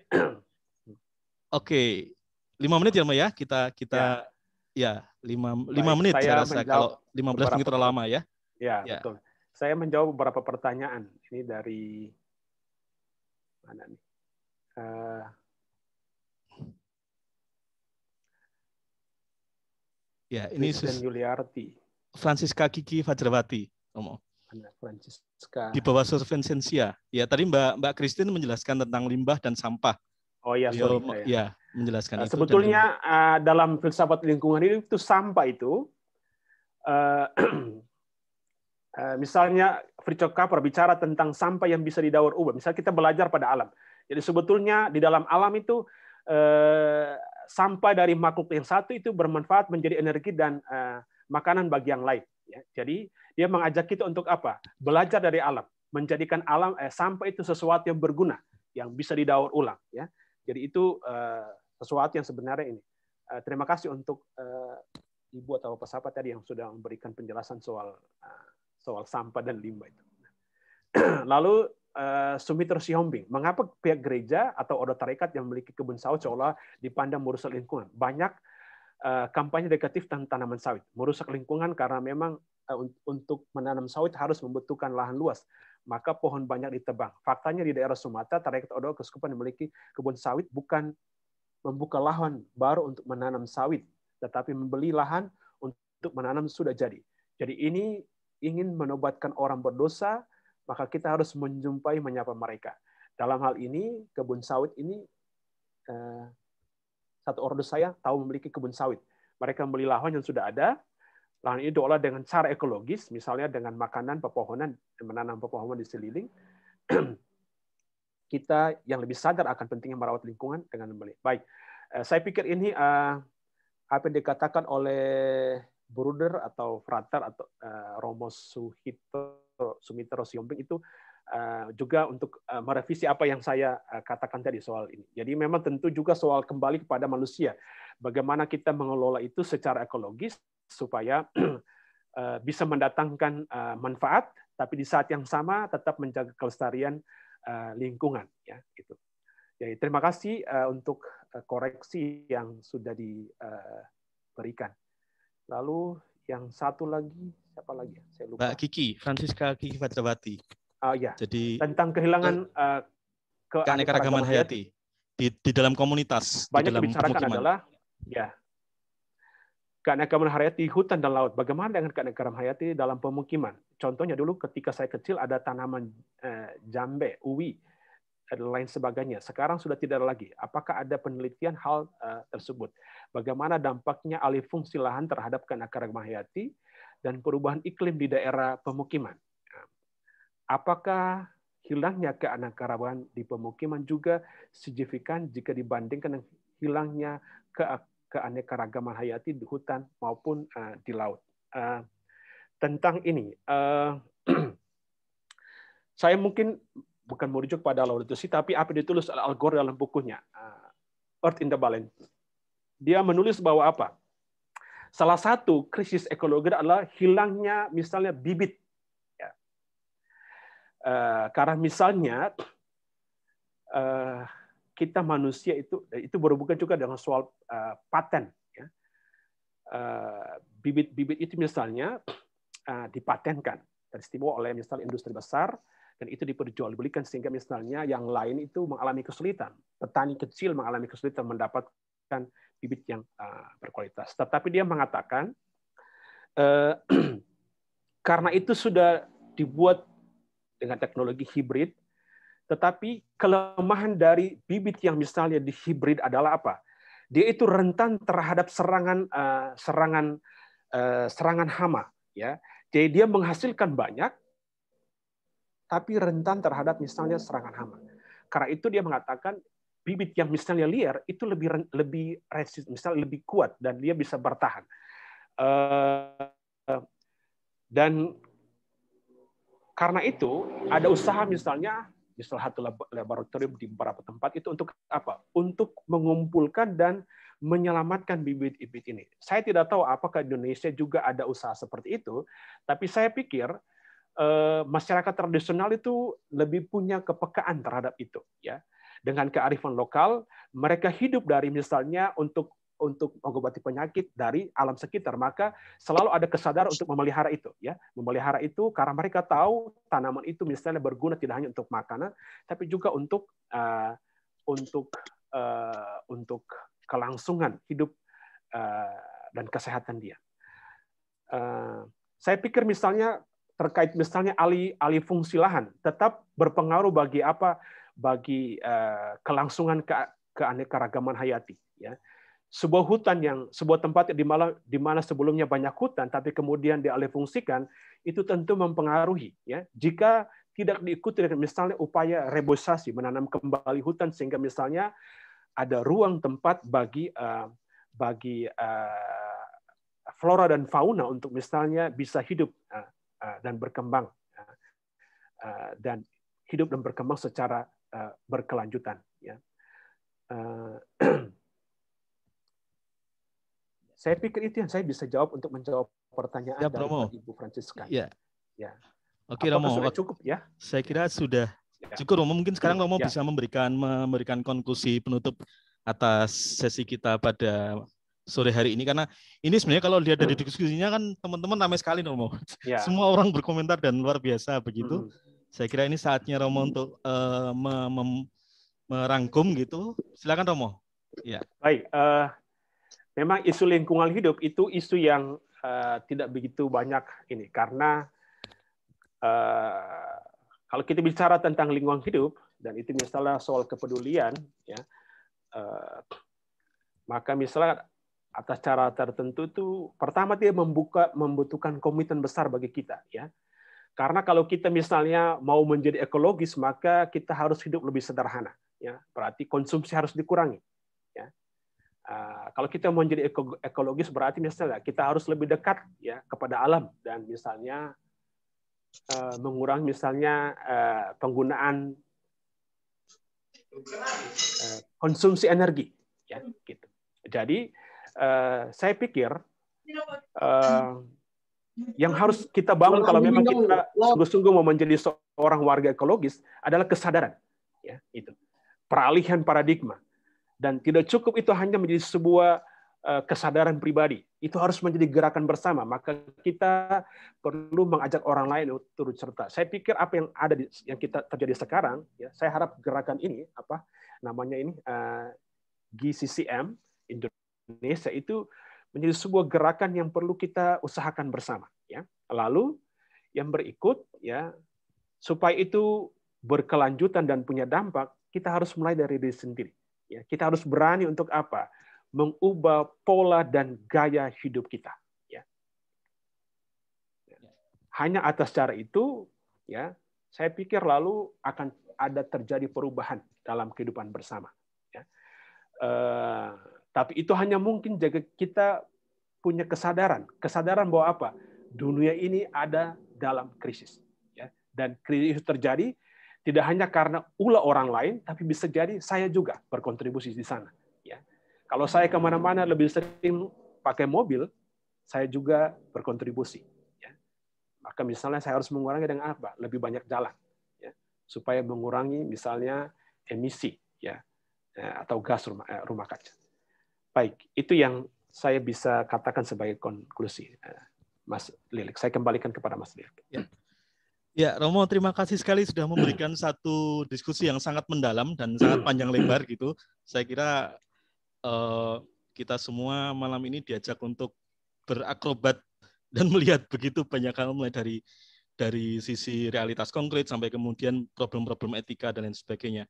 Oke, 5 menit ya, Mbak ya. Kita ya 5 menit saya rasa. Kalau 15 mungkin terlalu lama ya. Ya, betul. Saya menjawab beberapa pertanyaan. Ini dari mana nih? Ya, ini Kristen Yuliarti. Francisca Kiki Fajrawati. Francisca. Di bawah Survensensia. Ya, tadi Mbak Christine menjelaskan tentang limbah dan sampah. Oh iya, sorry. Ya, menjelaskan itu. Sebetulnya dalam filsafat lingkungan itu sampah itu, misalnya Fritjof Capra bicara tentang sampah yang bisa didaur ulang. Misalnya kita belajar pada alam. Jadi sebetulnya di dalam alam itu sampah dari makhluk yang satu itu bermanfaat menjadi energi dan makanan bagi yang lain. Ya. Jadi dia mengajak kita untuk apa? Belajar dari alam, menjadikan alam sampah itu sesuatu yang berguna, yang bisa didaur ulang. Ya. Jadi itu sesuatu yang sebenarnya ini. Terima kasih untuk Ibu atau Pak Sapa tadi yang sudah memberikan penjelasan soal sampah dan limbah itu. Lalu Sumitro Sihombing, mengapa pihak gereja atau ordo tarekat yang memiliki kebun sawit seolah dipandang merusak lingkungan? Banyak kampanye negatif tentang tanaman sawit, merusak lingkungan karena memang untuk menanam sawit harus membutuhkan lahan luas, maka pohon banyak ditebang. Faktanya di daerah Sumatera, tarekat ordo keuskupan memiliki kebun sawit bukan membuka lahan baru untuk menanam sawit, tetapi membeli lahan untuk menanam sudah jadi. Jadi ini ingin menobatkan orang berdosa, maka kita harus menjumpai menyapa mereka. Dalam hal ini, kebun sawit ini, satu ordo saya tahu memiliki kebun sawit. Mereka membeli lahan yang sudah ada, lahan ini diolah dengan cara ekologis, misalnya dengan makanan pepohonan, menanam pepohonan di seliling. Kita yang lebih sadar akan pentingnya merawat lingkungan dengan membeli. Baik, saya pikir ini apa yang dikatakan oleh Bruder atau Frater atau Romo Sumitro Sihombing itu juga untuk merevisi apa yang saya katakan tadi soal ini. Jadi memang tentu juga soal kembali kepada manusia. Bagaimana kita mengelola itu secara ekologis supaya bisa mendatangkan manfaat, tapi di saat yang sama tetap menjaga kelestarian lingkungan. Ya, gitu. Jadi terima kasih untuk koreksi yang sudah diberikan. Lalu yang satu lagi, siapa lagi? Saya lupa. Mbak Kiki, Francisca Kiki Fajrawati. Ya. Jadi tentang kehilangan keanekaragaman hayati di dalam komunitas, banyak di dalam dibicarakan pemukiman. adalah ya keanekaragaman hayati hutan dan laut. Bagaimana dengan keanekaragaman hayati dalam pemukiman? Contohnya dulu ketika saya kecil ada tanaman jambe, uwi, dan lain sebagainya. Sekarang sudah tidak ada lagi. Apakah ada penelitian hal tersebut? Bagaimana dampaknya alih fungsi lahan terhadap keanekaragaman hayati dan perubahan iklim di daerah pemukiman? Apakah hilangnya keanekaragaman di pemukiman juga signifikan jika dibandingkan dengan hilangnya keanekaragaman hayati di hutan maupun di laut? Tentang ini, saya mungkin bukan merujuk pada Laudato Si, tapi apa yang ditulis oleh Al Gore dalam bukunya Earth in the Balance. Dia menulis bahwa apa? Salah satu krisis ekologi adalah hilangnya misalnya bibit. Ya. Karena misalnya kita manusia itu berhubungan juga dengan soal paten. Ya. Bibit-bibit itu misalnya dipatenkan, teristimewa oleh misalnya industri besar, dan itu diperjualbelikan sehingga misalnya yang lain itu mengalami kesulitan. Petani kecil mengalami kesulitan mendapatkan bibit yang berkualitas. Tetapi dia mengatakan karena itu sudah dibuat dengan teknologi hibrid, tetapi kelemahan dari bibit yang misalnya di hibrid adalah apa? Dia itu rentan terhadap serangan hama. Ya, jadi dia menghasilkan banyak, tapi rentan terhadap misalnya serangan hama. Karena itu dia mengatakan bibit yang misalnya liar itu lebih resisten, misalnya lebih kuat dan dia bisa bertahan. Dan karena itu ada usaha misalnya di salah satu laboratorium di beberapa tempat itu untuk apa? Untuk mengumpulkan dan menyelamatkan bibit-bibit ini. Saya tidak tahu apakah Indonesia juga ada usaha seperti itu, tapi saya pikir masyarakat tradisional itu lebih punya kepekaan terhadap itu, ya. Dengan kearifan lokal, mereka hidup dari misalnya untuk mengobati penyakit dari alam sekitar, maka selalu ada kesadaran untuk memelihara itu, ya. Memelihara itu karena mereka tahu tanaman itu misalnya berguna tidak hanya untuk makanan, tapi juga untuk kelangsungan hidup dan kesehatan dia. Saya pikir misalnya terkait misalnya alih fungsi lahan tetap berpengaruh bagi kelangsungan keanekaragaman hayati, ya. Sebuah tempat di mana sebelumnya banyak hutan tapi kemudian dialihfungsikan, itu tentu mempengaruhi, ya. Jika tidak diikuti dengan misalnya upaya reboisasi, menanam kembali hutan sehingga misalnya ada ruang tempat bagi flora dan fauna untuk misalnya bisa hidup dan berkembang secara berkelanjutan, ya. Saya pikir itu yang saya bisa jawab untuk menjawab pertanyaan ya, dari Ibu Francisca. Ya. Ya. Oke, Romo. Sudah cukup, ya? Saya kira sudah cukup, Romo. Mungkin sekarang Romo bisa memberikan konklusi penutup atas sesi kita pada sore hari ini, karena ini sebenarnya kalau lihat dari diskusinya kan teman-teman ramai sekali, Romo. Ya. Semua orang berkomentar dan luar biasa begitu. Saya kira ini saatnya Romo untuk merangkum gitu. Silakan, Romo. Ya. Baik. Memang isu lingkungan hidup itu isu yang tidak begitu banyak ini, karena kalau kita bicara tentang lingkungan hidup dan itu misalnya soal kepedulian, ya, maka misalnya atas cara tertentu itu pertama dia membutuhkan komitmen besar bagi kita, ya. Karena kalau kita misalnya mau menjadi ekologis, maka kita harus hidup lebih sederhana, ya. Berarti konsumsi harus dikurangi, ya. Kalau kita mau menjadi ekologis berarti misalnya kita harus lebih dekat, ya, kepada alam dan misalnya mengurangi misalnya penggunaan konsumsi energi, ya, gitu. Jadi saya pikir yang harus kita bangun kalau memang kita sungguh-sungguh mau menjadi seorang warga ekologis adalah kesadaran, ya, itu peralihan paradigma. Dan tidak cukup itu hanya menjadi sebuah kesadaran pribadi. Itu harus menjadi gerakan bersama. Maka kita perlu mengajak orang lain untuk turut serta. Saya pikir apa yang ada yang kita terjadi sekarang, ya, saya harap gerakan ini GCCM Indonesia itu menjadi sebuah gerakan yang perlu kita usahakan bersama, ya. Lalu yang berikut, ya, supaya itu berkelanjutan dan punya dampak, kita harus mulai dari diri sendiri. Ya, kita harus berani untuk apa? Mengubah pola dan gaya hidup kita. Ya. Hanya atas cara itu, ya, saya pikir lalu akan ada terjadi perubahan dalam kehidupan bersama. Ya. Tapi itu hanya mungkin jika kita punya kesadaran bahwa apa? Dunia ini ada dalam krisis. Ya. Dan krisis itu terjadi tidak hanya karena ulah orang lain, tapi bisa jadi saya juga berkontribusi di sana. Ya. Kalau saya kemana-mana lebih sering pakai mobil, saya juga berkontribusi. Ya. Maka misalnya saya harus mengurangi dengan apa? Lebih banyak jalan, ya, supaya mengurangi misalnya emisi, ya, atau gas rumah kaca. Baik, itu yang saya bisa katakan sebagai konklusi, Mas Lilik. Saya kembalikan kepada Mas Lilik. Ya. Ya, Romo, terima kasih sekali sudah memberikan satu diskusi yang sangat mendalam dan sangat panjang lebar gitu. Saya kira kita semua malam ini diajak untuk berakrobat dan melihat begitu banyak hal, mulai dari sisi realitas konkret sampai kemudian problem-problem etika dan lain sebagainya.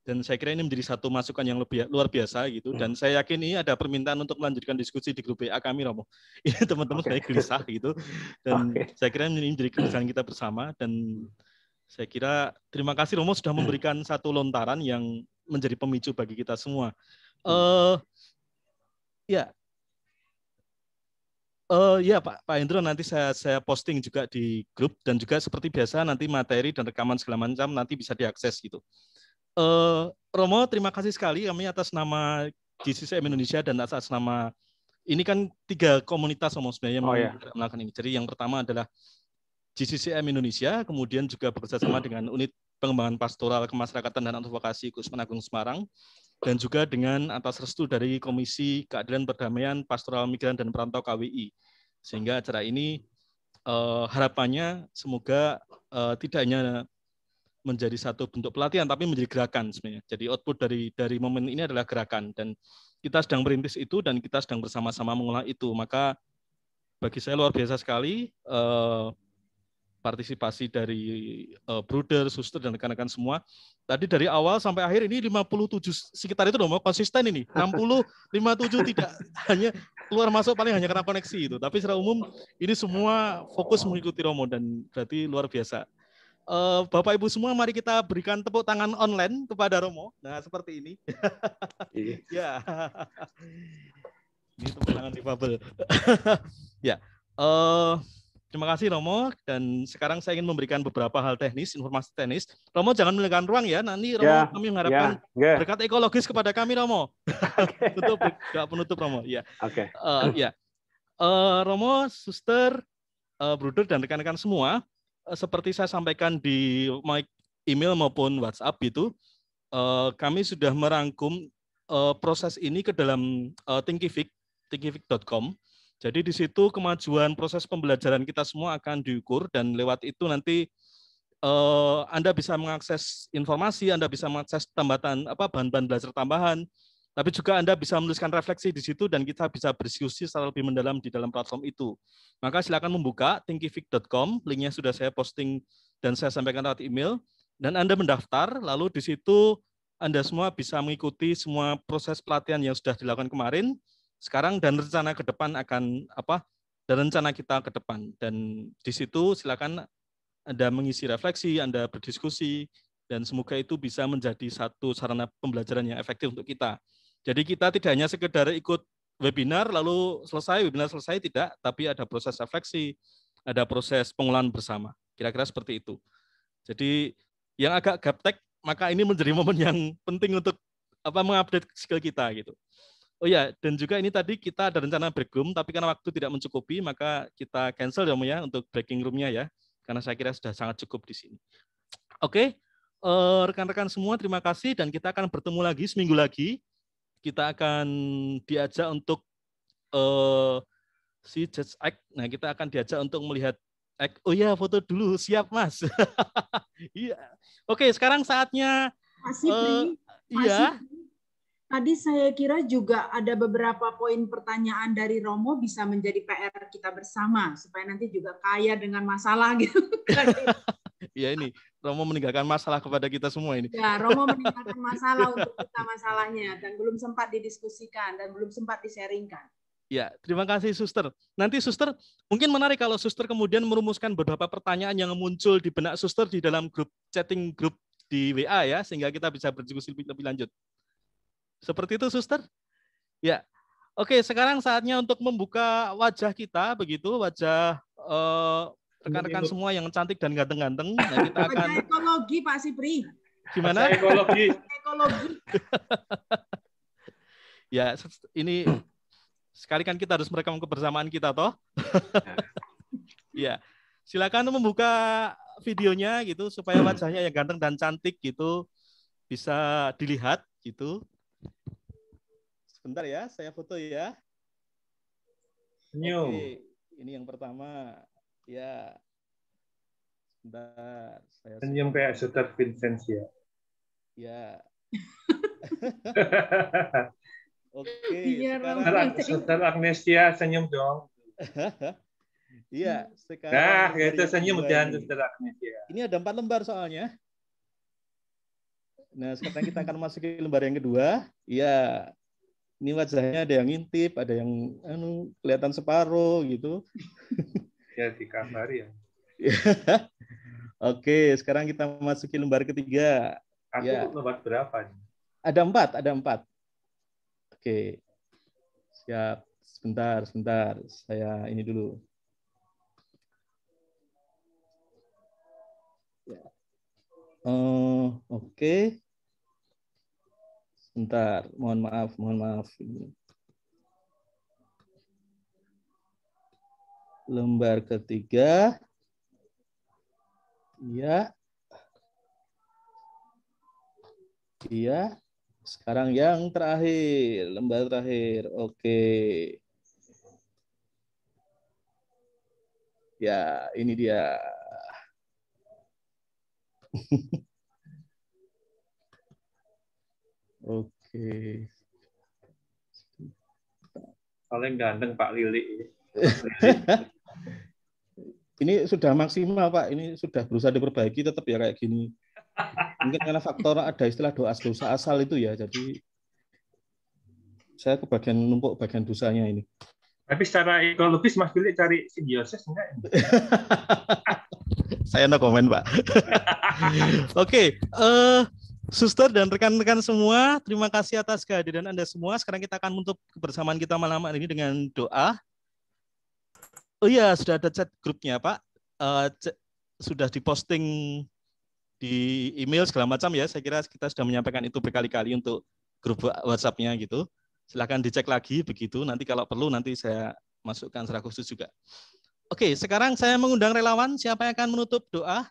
Dan saya kira ini menjadi satu masukan yang lebih luar biasa gitu. Dan saya yakin ini ada permintaan untuk melanjutkan diskusi di grup WA kami, Romo. Ini teman-teman saya gelisah gitu. Dan saya kira ini menjadi keresahan kita bersama. Dan saya kira terima kasih, Romo, sudah memberikan satu lontaran yang menjadi pemicu bagi kita semua. Ya Pak Hendro, nanti saya posting juga di grup, dan juga seperti biasa nanti materi dan rekaman segala macam nanti bisa diakses gitu. Romo, terima kasih sekali kami atas nama GCCM Indonesia dan atas nama ini kan 3 komunitas Romo sebenarnya melakukan ini. Jadi yang pertama adalah GCCM Indonesia, kemudian juga bekerjasama dengan Unit Pengembangan Pastoral Kemasyarakatan dan Advokasi Kusuma Agung Semarang, dan juga dengan atas restu dari Komisi Keadilan Perdamaian Pastoral Migran dan Perantau KWI. Sehingga acara ini harapannya semoga tidak hanya menjadi satu bentuk pelatihan, tapi menjadi gerakan sebenarnya. Jadi output dari momen ini adalah gerakan, dan kita sedang merintis itu dan kita sedang bersama-sama mengolah itu. Maka bagi saya luar biasa sekali partisipasi dari bruder, suster, dan rekan-rekan semua. Tadi dari awal sampai akhir ini 57 sekitar itu dong, konsisten ini. 60, 57 tidak hanya keluar masuk paling hanya karena koneksi itu. Tapi secara umum ini semua fokus mengikuti Romo dan berarti luar biasa. Bapak Ibu semua, mari kita berikan tepuk tangan online kepada Romo. Nah, seperti ini. Ya. Ini tepuk tangan difabel. Ya. Terima kasih Romo, dan sekarang saya ingin memberikan beberapa hal teknis, informasi teknis. Romo jangan meninggalkan ruang ya, nanti Romo kami mengharapkan berkat ekologis kepada kami Romo. Tutup, tidak penutup Romo. Ya. Ya. Romo, suster, bruder, dan rekan-rekan semua, seperti saya sampaikan di email maupun WhatsApp itu, kami sudah merangkum proses ini ke dalam thinkific.com. Jadi di situ kemajuan proses pembelajaran kita semua akan diukur, dan lewat itu nanti Anda bisa mengakses informasi, Anda bisa mengakses bahan-bahan belajar tambahan, tapi juga Anda bisa menuliskan refleksi di situ dan kita bisa berdiskusi secara lebih mendalam di dalam platform itu. Maka silakan membuka thinkific.com, linknya sudah saya posting dan saya sampaikan lewat email, dan Anda mendaftar, lalu di situ Anda semua bisa mengikuti semua proses pelatihan yang sudah dilakukan kemarin, sekarang, dan rencana ke depan akan dan rencana kita ke depan. Dan di situ silakan Anda mengisi refleksi, Anda berdiskusi, dan semoga itu bisa menjadi satu sarana pembelajaran yang efektif untuk kita. Jadi kita tidak hanya sekedar ikut webinar lalu webinar selesai, tidak, tapi ada proses refleksi, ada proses pengolahan bersama. Kira-kira seperti itu. Jadi yang agak gaptek, maka ini menjadi momen yang penting untuk mengupdate skill kita gitu. Oh ya, dan juga ini tadi kita ada rencana break room, tapi karena waktu tidak mencukupi, maka kita cancel ya untuk breaking room-nya ya, karena saya kira sudah sangat cukup di sini. Oke, rekan-rekan semua terima kasih, dan kita akan bertemu lagi seminggu lagi. Kita akan diajak untuk si Judge Act. Nah, kita akan diajak untuk melihat Act. Oh ya, foto dulu, siap Mas. Iya. Oke, sekarang saatnya. Iya. Tadi saya kira juga ada beberapa poin pertanyaan dari Romo bisa menjadi PR kita bersama supaya nanti juga kaya dengan masalah gitu. Ya, ini Romo meninggalkan masalah kepada kita semua ini. Ya, Romo meninggalkan masalah untuk kita masalahnya dan belum sempat didiskusikan dan belum sempat di-sharingkan. Ya, terima kasih Suster. Nanti Suster mungkin menarik kalau Suster kemudian merumuskan beberapa pertanyaan yang muncul di benak Suster di dalam chatting grup di WA ya, sehingga kita bisa berdiskusi lebih lanjut. Seperti itu, Suster? Ya. Oke, sekarang saatnya untuk membuka wajah kita, begitu, wajah rekan-rekan semua yang cantik dan ganteng-ganteng. Nah, kita akan wajah ekologi, Pak Sipri. Gimana? Ekologi. Ya, ini sekali kan kita harus merekam kebersamaan kita, toh? Ya. Silakan membuka videonya gitu supaya wajahnya yang ganteng dan cantik gitu bisa dilihat gitu. Sebentar ya, saya foto ya. Senyum. Oke, ini yang pertama. Ya. Sebentar. Senyum kayak Suster Vincentia. Ya. Oke, sekarang Suster Agnesia senyum dong. Iya, sekarang. Nah, itu senyum dan Suster Agnesia. Ini ada 4 lembar soalnya. Nah, sekarang kita akan masuki lembar yang kedua. Iya. Ini wajahnya ada yang ngintip, ada yang kelihatan separuh gitu. Ya, di kamar ya. Oke, sekarang kita masuki lembar ketiga. Aku lembar berapa nih? Ada 4. Oke. Siap. Sebentar. Saya ini dulu. Ya. Oke. Sebentar, mohon maaf. Lembar ketiga. Iya. Iya. Sekarang yang terakhir, lembar terakhir. Oke. Ya, ini dia. Oke. Paling ganteng Pak Lili. Ini sudah maksimal, Pak. Ini sudah berusaha diperbaiki, tetap ya kayak gini. Mungkin karena faktor ada istilah dosa asal itu ya. Jadi saya kebagian numpuk bagian dosanya ini. Tapi secara ekologis Mas Billy cari simbiosis enggak? Saya no komen, Pak. Oke, Suster dan rekan-rekan semua, terima kasih atas kehadiran Anda semua. Sekarang kita akan menutup kebersamaan kita malam ini dengan doa. Oh iya, sudah ada chat grupnya, Pak. Sudah diposting di email segala macam ya. Saya kira kita sudah menyampaikan itu berkali-kali untuk grup WhatsApp-nya gitu. Silakan dicek lagi begitu. Nanti kalau perlu nanti saya masukkan secara khusus juga. Oke, sekarang saya mengundang relawan. Siapa yang akan menutup doa?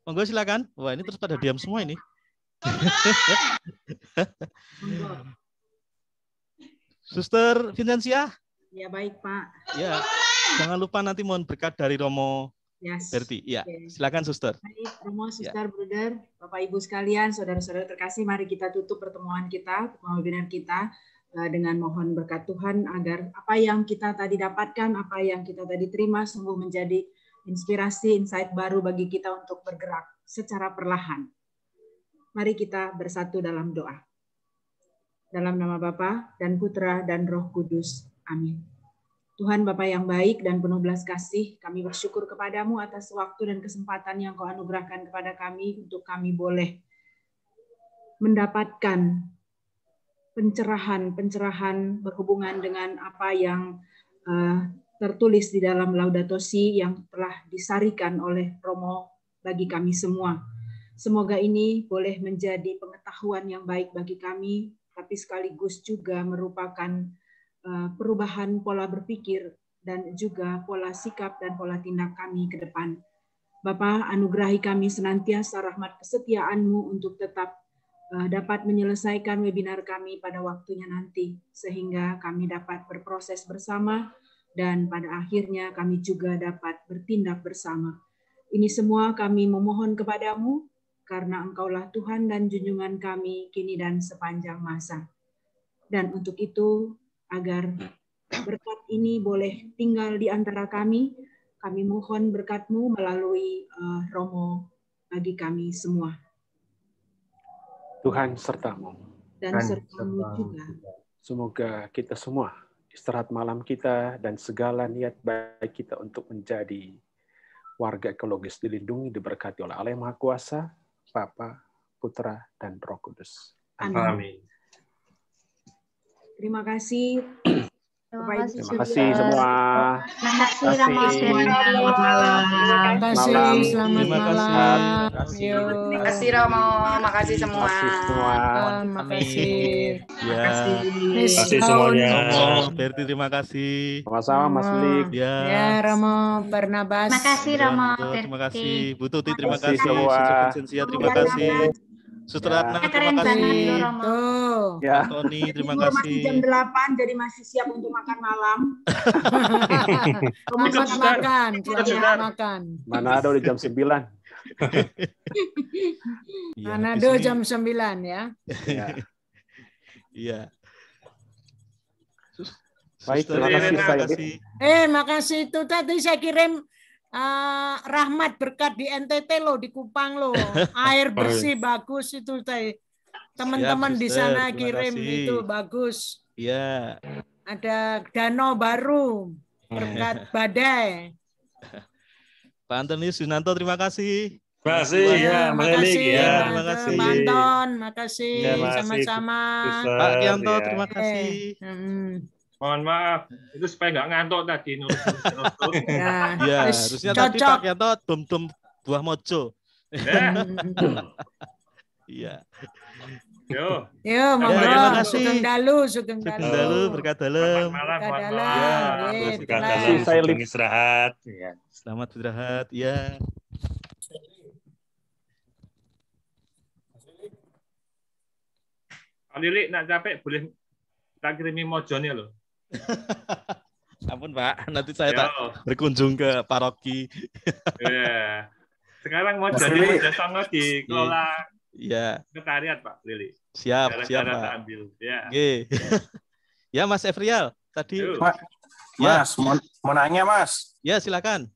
Monggo silakan. Wah, ini terus pada diam semua ini. Suster Vincentia? Ya baik Pak. Ya, jangan lupa nanti mohon berkat dari Romo Berti. Ya, silakan Suster. Baik, Romo, Suster, Bruder, Bapak Ibu sekalian, saudara-saudara terkasih, mari kita tutup pertemuan kita, webinar kita dengan mohon berkat Tuhan agar apa yang kita tadi dapatkan, apa yang kita tadi terima sungguh menjadi inspirasi, insight baru bagi kita untuk bergerak secara perlahan. Mari kita bersatu dalam doa. Dalam nama Bapa dan Putra dan Roh Kudus. Amin. Tuhan Bapa yang baik dan penuh belas kasih, kami bersyukur kepadamu atas waktu dan kesempatan yang Kau anugerahkan kepada kami untuk kami boleh mendapatkan pencerahan berhubungan dengan apa yang tertulis di dalam Laudato Si yang telah disarikan oleh Romo bagi kami semua. Semoga ini boleh menjadi pengetahuan yang baik bagi kami, tapi sekaligus juga merupakan perubahan pola berpikir dan juga pola sikap dan pola tindak kami ke depan. Bapa, anugerahi kami senantiasa rahmat kesetiaan-Mu untuk tetap dapat menyelesaikan webinar kami pada waktunya nanti, sehingga kami dapat berproses bersama dan pada akhirnya kami juga dapat bertindak bersama. Ini semua kami memohon kepadamu, karena Engkaulah Tuhan dan junjungan kami kini dan sepanjang masa. Dan untuk itu, agar berkat ini boleh tinggal di antara kami mohon berkat-Mu melalui Romo bagi kami semua. Tuhan sertamu. Dan sertamu juga. Semoga kita semua, istirahat malam kita dan segala niat baik kita untuk menjadi warga ekologis dilindungi, diberkati oleh Allah yang Maha Kuasa, Bapa, Putra, dan Roh Kudus. Amin. Terima kasih. Terima kasih semua. Terima kasih Romo. Selamat malam. Terima kasih. Selamat malam. Terima kasih Romo. Makasih semua. Terima kasih. Ya. Terima kasih semuanya. Romo Berti, terima kasih. Sama-sama Mas Lik. Ya, Romo Barnabas. Terima kasih Romo. Terima kasih Bu Tuti, terima Terima kasih kasih. semua. Suster Vincentia, terima kasih. Suster Ratna, terima kasih. Ya. Tony, terima Masih kasih. jam 8, jadi masih siap untuk makan malam. Selamat makan. Manado di jam 9. Manado jam 9 ya. Iya. Baik, Suster, terima kasih. Makasih itu tadi saya kirim rahmat berkat di NTT loh, di Kupang loh. Air bersih bagus itu tadi. Teman-teman di sana kirim itu bagus. Iya. Ada danau baru berkat badai. Pak Antonius Yunanto, terima kasih. Terima kasih ya, makasih ya. terima kasih. Pak Anton, makasih sama-sama. Pak Kianto, terima kasih. Mohon maaf, itu supaya nggak ngantuk tadi. Ya, harusnya tadi Pak Kianto dum-dum buah mojo. Iya. Yo. Yo, monggo. terima kasih. Sugeng dalu, Sugeng dalu, berkah dalam. Selamat malam, Berkah mohon dalam. maaf. Nggih, Berkah telah. dalam, Saya sugeng istirahat. Ya. Selamat beristirahat. Ya. Pak Lili, nak capek boleh tak kirimi mojone loh. Ampun Pak, nanti saya Yo. tak berkunjung ke paroki. Ya. Sekarang Mas mojone Lili. Mojo Songo dikelola Ya, sekretariat Pak Lili. siap Gara-gara tak Pak. ambil. Ya. Oke. Ya Mas Efrial, tadi. Yo. Ya. Mas, mau nanya Mas. Ya, silakan.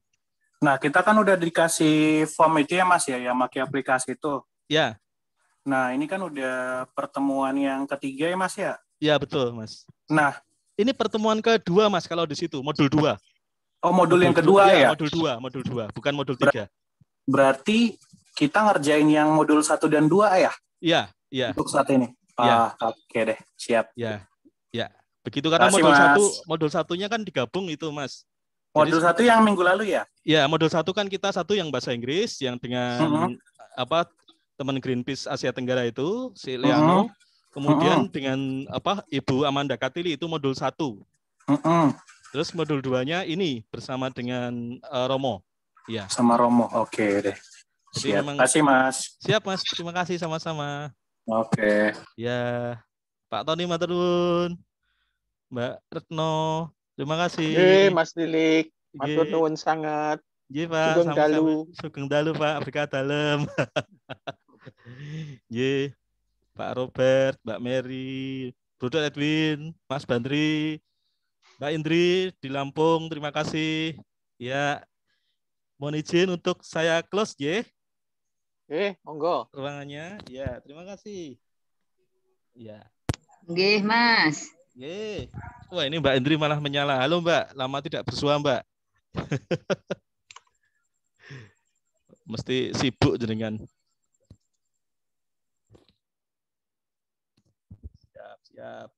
Nah, kita kan udah dikasih form itu ya Mas ya, yang pakai aplikasi itu. Ya. Nah, ini kan udah pertemuan yang ketiga ya Mas ya? Ya, betul Mas. Nah, Ini pertemuan kedua Mas kalau di situ, modul 2. oh modul yang kedua ya? Modul 2, bukan modul 3. Berarti kita ngerjain yang modul 1 dan 2 ya? Iya, iya. Untuk saat ini? Ya. Oke deh, siap. Ya. Ya. Begitu karena Terima modul kasih, 1, modul 1-nya kan digabung itu Mas. Modul 1 yang minggu lalu ya? Ya, modul 1 kan kita satu yang bahasa Inggris yang dengan teman Greenpeace Asia Tenggara itu, si Leano. Kemudian dengan Ibu Amanda Katili itu modul 1. Terus modul 2-nya ini bersama dengan Romo. Ya. Sama Romo. Oke deh. Siap. Terima kasih Mas. Siap Mas, terima kasih sama-sama. Oke. Ya. Pak Tony matur nuwun. Mbak Retno, terima kasih. Mas Lilik, matur nuwun sangat. Nggih, Pak. Sugeng dalu. Sugeng dalu, Pak. Berkah dalem. Nggih. Pak Robert, Mbak Mary, Bruder Edwin, Mas Bandri, Mbak Indri di Lampung, terima kasih. Ya, mohon izin untuk saya close, ya. Monggo. Ruangannya, ya, terima kasih. Ya. Nggih, Mas. Nggih. Wah, ini Mbak Indri malah menyala. Halo, Mbak. Lama tidak bersua, Mbak. Mesti sibuk jenengan. Siap.